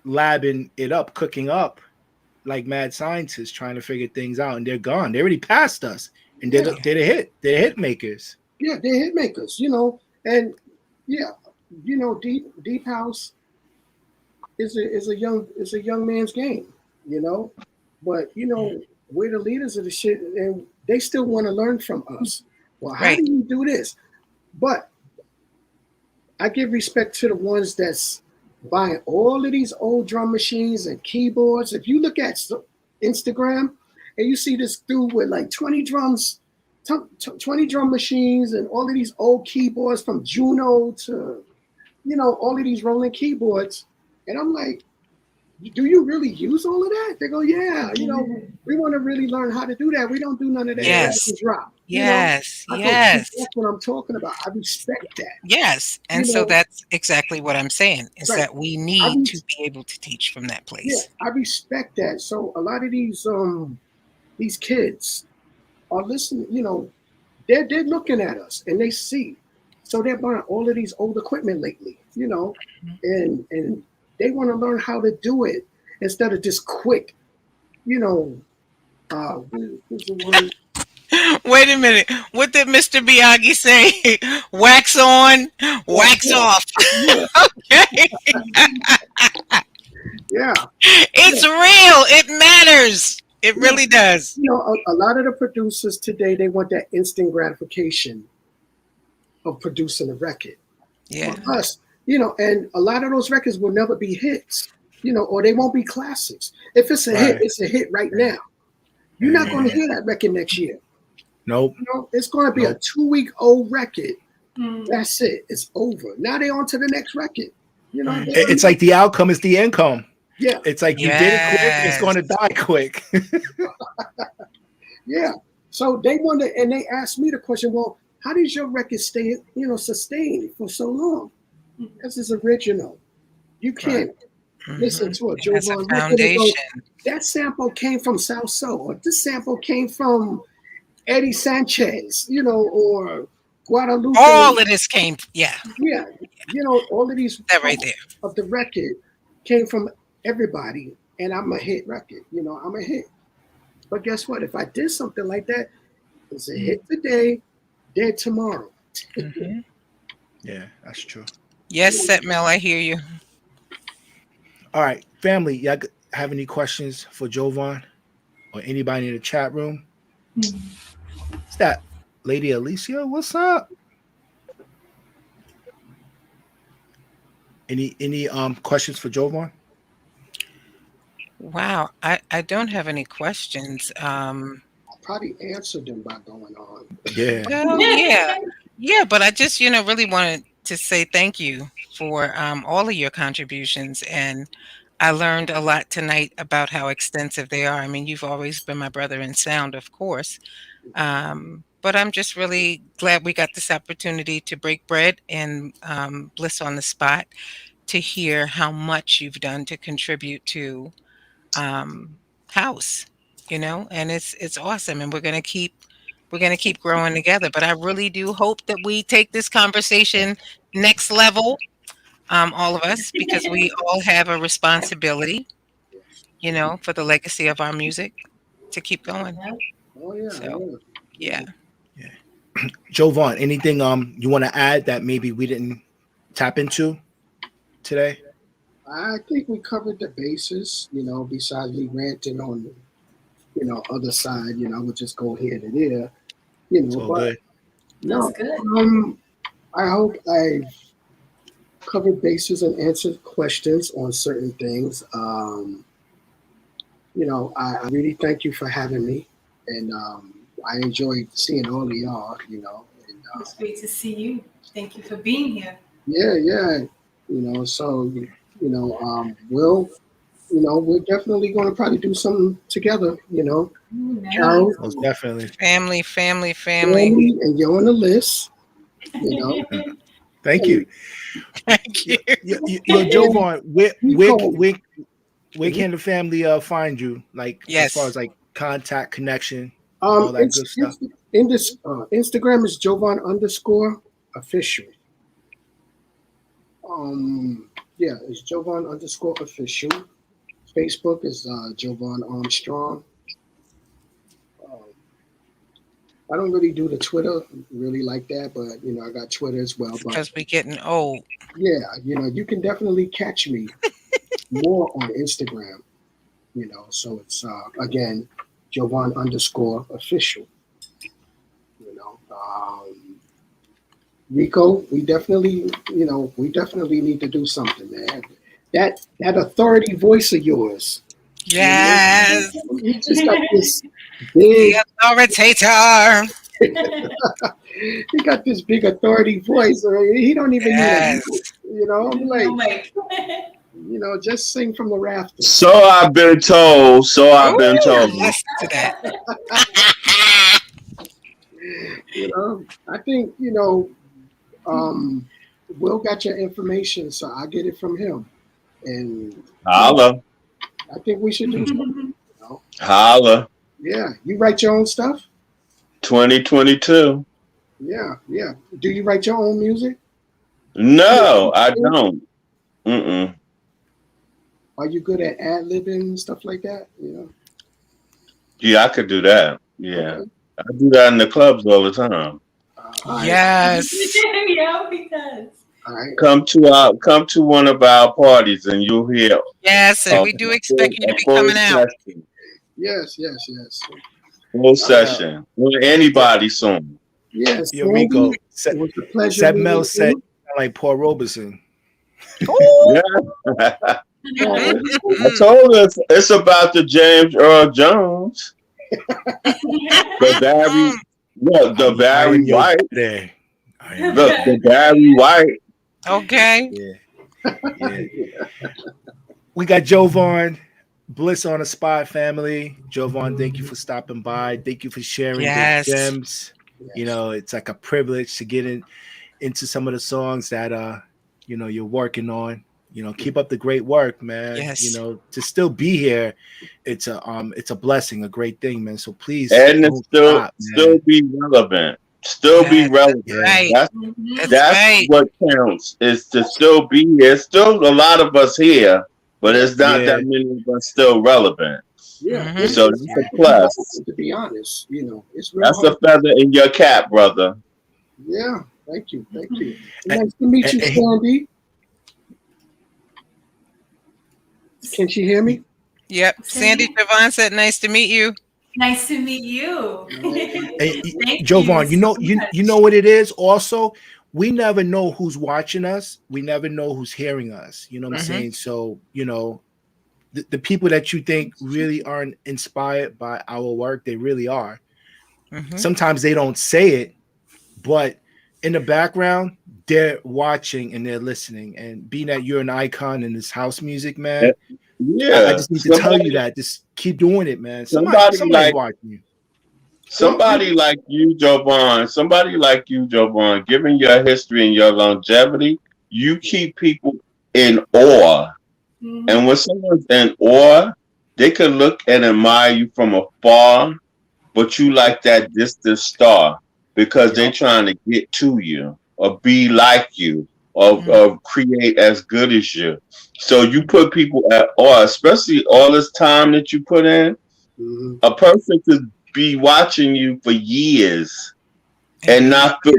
labbing it up, cooking up like mad scientists, trying to figure things out, and they're gone. They already passed us, and they're yeah, they're the hit makers. yeah, they're hit makers, and yeah, deep house is a young man's game, you know. But we're the leaders of the shit, and they still want to learn from us. Well, how right. do you do this? But I give respect to the ones that's buying all of these old drum machines and keyboards. If you look at Instagram and you see this dude with like 20 drums, 20 drum machines, and all of these old keyboards from Juno to, all of these rolling keyboards. And I'm like, do you really use all of that? They go, yeah, we want to really learn how to do that. We don't do none of that drag Yes. and drop. Yes. I go, Yes. that's what I'm talking about. I respect that. Yes. And You so know, that's exactly what I'm saying, is right. that we I need to res- be able to teach from that yeah, place. I respect that. So a lot of these kids are listening, they're looking at us and they see. So they're buying all of these old equipment lately, and they want to learn how to do it instead of just quick, who's the one? Wait a minute. What did Mr. Miyagi say? Wax on, Oh, wax off. yeah, Okay. yeah, It's real. It matters. It yeah. really does. A lot of the producers today, they want that instant gratification of producing a record. Yeah. For us, and a lot of those records will never be hits, or they won't be classics. If it's a hit, Right. it's a hit right now. You're not going to hear that record next year. Nope. It's going to be a Nope. 2-week old record. Mm. That's it. It's over. Now they're on to the next record. Mhm. It's like the outcome is the income. yeah, It's like you did it quick, it's going to die quick. yeah. So they wonder, and they asked me the question, well, how does your record stay, sustain for so long? Because it's original. You can't listen to a It has a Jovonn record and go, foundation. that sample came from South Soul, or this sample came from Eddie Sanchez, or Guadalupe. All of this came. Yeah. Yeah, all of these That right there. of the record came from everybody, and I'm a hit record. I'm a hit. But guess what? If I did something like that, it's a hit today, dead tomorrow. Mhm. Yeah, that's true. Yes, Setmel, I hear you. All right, family, y'all have any questions for Jovonn or anybody in the chat room? It's that lady Alicia. What's up? Any questions for Jovonn? Wow. I don't have any questions. I probably answered them by going on. Yeah. Well, yeah. Yeah, but I just, really wanted to say thank you for all of your contributions. And I learned a lot tonight about how extensive they are. I mean, you've always been my brother in sound, of course. But I'm just really glad we got this opportunity to break bread and Bliss on the spot to hear how much you've done to contribute to house, and it's awesome, and we're gonna keep growing together. But I really do hope that we take this conversation next level, all of us, because we all have a responsibility, for the legacy of our music to keep going. Oh yeah, So, yeah. Jovonn, anything you want to add that maybe we didn't tap into today? I think we covered the bases. Besides me ranting on other side. I would just go here to there. It's all But good. no, That's good. I hope I've covered bases and answered questions on certain things. I really thank you for having me, and I enjoyed seeing all of y'all. And, It's great to see you. Thank you for being here. yeah. So we're definitely going to probably do something together. Ooh, nice. Carol, Most definitely. Family. family, and you're on the list. Thank you. Thank you. Yo, Jovonn, Ricoh. where can the family find you? Like as far Yes. as like contact, connection, all that good stuff. In this Instagram is Jovonn_official. Yeah, it's Jovonn_official. Facebook is Jovonn Armstrong. I don't really do the Twitter really like that, but I got Twitter as well. But Because we're getting old. yeah, you can definitely catch me more on Instagram. So it's again Jovonn_official. Ricoh, we definitely need to do something, man. That authority voice of yours. Yes. You just got this The big, authoritator. he got this big authority voice. He don't even Yes. need a I'm like, Oh my. just sing from the rafters. So I've been told. So I've been Ooh, told. listen to that. I think Will got your information, so I get it from him, and Holla, I think we should do something. holla. Yeah, you write your own stuff. 2022. Yeah. Do you write your own music? No, I don't. Mm-mm. Are you good at ad-libbing and stuff like that? Yeah, I could do that. Yeah, Okay. I do that in the clubs all the time. All right. Yes. Yeah, because. All right. Come to one of our parties and you'll hear Yes, and a we do expect you to be full coming out. session. Yes. Full session. With anybody song. Yes. Yo, Rico, It was a pleasure. Seb meeting Mel you. said like Paul Robeson. Ooh. Yeah. I told us it's about the James Earl Jones. The Barry, look, the I Barry am your White. there. Look, the Barry White. Okay. Yeah. We got Jovonn, Bliss on the spot, family. Jovonn, thank you for stopping by. Thank you for sharing Yes. the gems. Yes. It's like a privilege to get into some of the songs that you're working on. Keep up the great work, man. Yes. To still be here, it's a blessing, a great thing, man. So please And don't it's stop, still man. be relevant. Still be Yes, relevant. right. Mhm. That's right. what counts is to still be here. Still a lot of us here, but it's not Yeah. that many of us still relevant. Yeah. Mhm. So that's a plus. To be honest, it's real That's a hard. feather in your cap, brother. Yeah. Thank you. And- Nice to meet you, and- Sandy. Can she hear me? Yep. Sandy Jovonn said, "Nice to meet you." Nice to meet you. Hey, Thank Jovonn, you so you much. know what it is. Also, we never know who's watching us. We never know who's hearing us. You know what I'm Mhm. saying? So the people that you think really aren't inspired by our work, they really are. Mhm. Sometimes they don't say it, but in the background, they're watching and they're listening. And being that you're an icon in this house music, man, Yeah. I just need to tell you that. Just keep doing it, man. Somebody Somebody's watching you. Somebody like you, Jovonn, given your history and your longevity, you keep people in awe. Mhm. And when someone's in awe, they can look and admire you from afar, but you like that distant star because they're trying to get to you or be like you or create as good as you. So you put people at awe, especially all this time that you put in. Mhm. A person could be watching you for years and not feel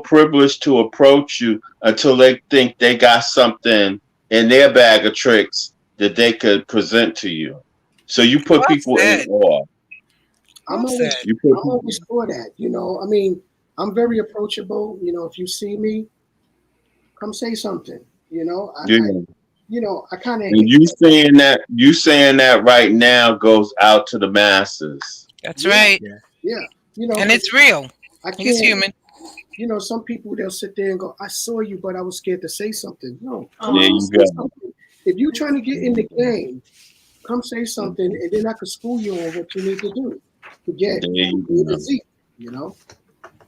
privileged to approach you until they think they got something in their bag of tricks that they could present to you. So you put people in awe. I'm always for that. You know, I mean, I'm very approachable. You know, if you see me, come say something. You know, I kind of. And you saying that right now goes out to the masses. That's right. Yeah. You know, and it's real. He's human. You know, some people they'll sit there and go, "I saw you, but I was scared to say something." No, there you go. If you're trying to get in the game, come say something, and then I can school you on what you need to do to get to Z. You know.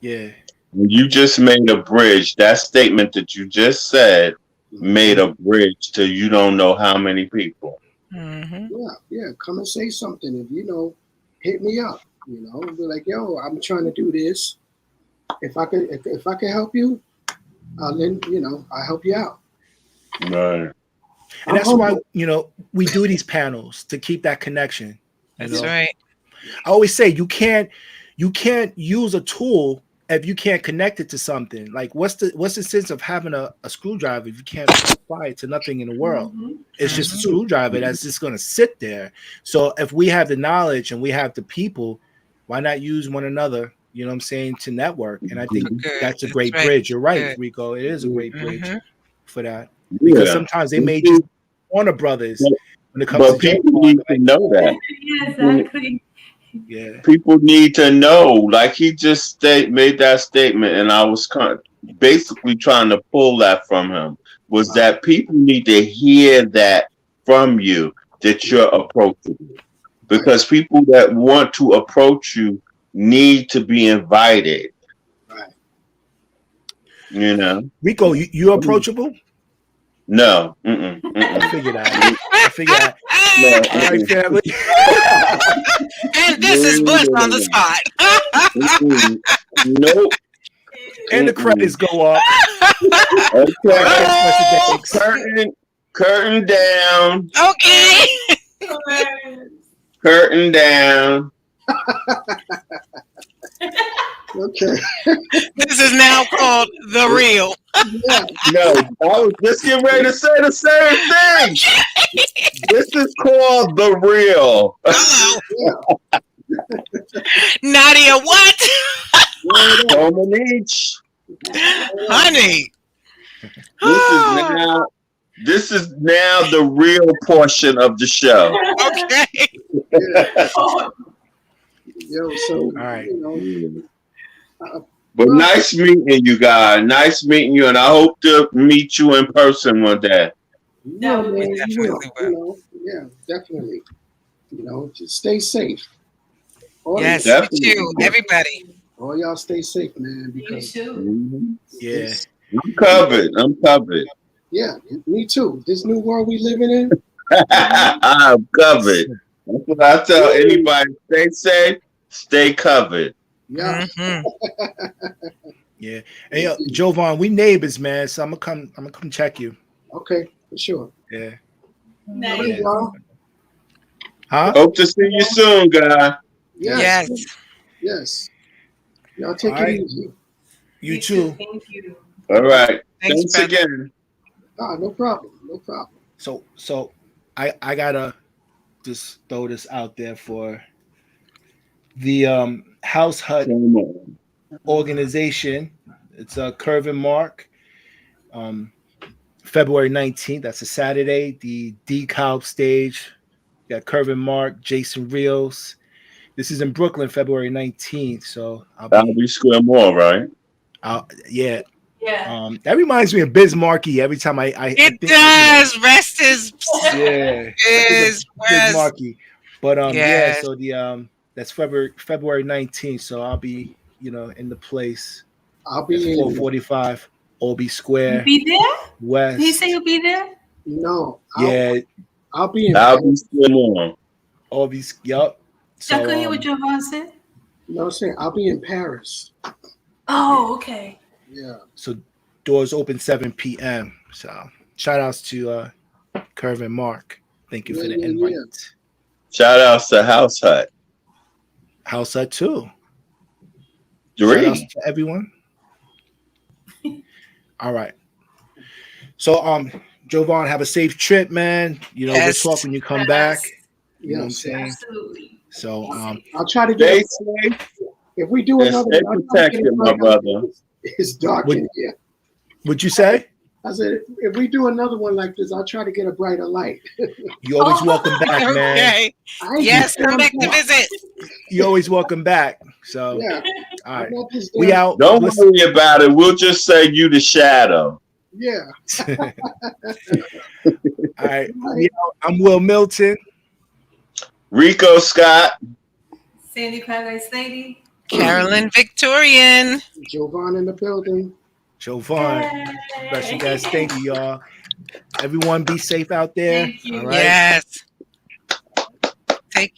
Yeah. You just made a bridge. That statement that you just said made a bridge to you don't know how many people. Mm-hmm. Yeah. Come and say something. If you know, hit me up. You know, be like, yo, I'm trying to do this. If I can help you, then I'll help you out. Right. And that's why we do these panels to keep that connection. That's right. I always say you can't use a tool if you can't connect it to something. Like what's the sense of having a screwdriver if you can't apply it to nothing in the world? It's just a screwdriver that's just going to sit there. So if we have the knowledge and we have the people, why not use one another? You know what I'm saying, to network. And I think that's a great bridge. You're right, Rico. It is a great bridge for that. Because sometimes they may just Warner Brothers when it comes to people need to know that. Yeah, exactly. Yeah. People need to know. Like he just made that statement, and I was basically trying to pull that from him. Was that people need to hear that from you, that you're approachable. Because people that want to approach you need to be invited. Right. You know, Rico, you approachable? No. I figured out. No, all right, family. And this is BLISS on the spot. Nope. And the credits go up. Okay. Curtain down. Okay. Curtain down. Okay. This is now called The Real. No, I was just getting ready to say the same thing. This is called The Real. Nadia, what? Dominique. Honey. This is now the real portion of the show. Okay. Yo, so all right. But nice meeting you guys. Nice meeting you, and I hope to meet you in person one day. No, man, yeah, definitely. Just stay safe. Yes, you too, everybody. All y'all stay safe, man. Because yeah, I'm covered. Yeah, me too. This new world we living in. I'm covered. That's what I tell anybody. Stay safe, stay covered. Yeah. Yeah. Hey, Jovonn, we neighbors, man. So I'm gonna come check you. Okay, for sure. Yeah. Nice. Huh? Hope to see you soon, guy. Yes. Yes. Y'all take it easy. You too. Thank you. All right. Thanks again. No problem. No problem. So I gotta just throw this out there for the House Hut organization. It's a Curve and Mark. February 19th. That's a Saturday. The DeKalb stage. We got Curve and Mark, Jason Rios. This is in Brooklyn, February 19th. So That'll be Square Mall, right? Yeah. That reminds me of Biz Markie every time I it does. Rest his Yeah, Is big Marky. But Yes. so the that's February 19th. So I'll be in the place. I'll At be in. 445 Olby You Square be there? West. Did he say you'll be there? No. Yeah, I'll be in. I'll be still on. Olby. Yup. So, I So couldn't hear what Jovonn said. No, I'm saying I'll be in Paris. Oh, okay. Yeah. so doors open 7 p.m. So shout outs to Curve and Mark. Thank you for the Yeah. invite. Shout outs to House Hut. House Hut too. Shout outs 3. to everyone. All right. So Jovonn, have a safe trip, man. Yes. We'll talk when you come back. You know what I'm Yes. saying? Absolutely. So I'll try to Stay get. safe If we do and another, stay I'll try to get protected, it my right. brother. It's dark in here. what'd you say? I said, if we do another one like this, I'll try to get a brighter light. You're always welcome back, man. Okay. I ain't Yes, just come back to saying- visit. You're always welcome back. So Yeah. all I'm right. not just We damn- out. Don't Listen- worry about it. We'll just say you the shadow. Yeah. All right. We out. I'm Will Milton. Ricoh Scott. Sandy Paradiselady. Carolyn Victorian. Jovonn in the building. Jovonn. Bless you guys. Thank you, y'all. Everyone be safe out there. Thank you. All right. Yes.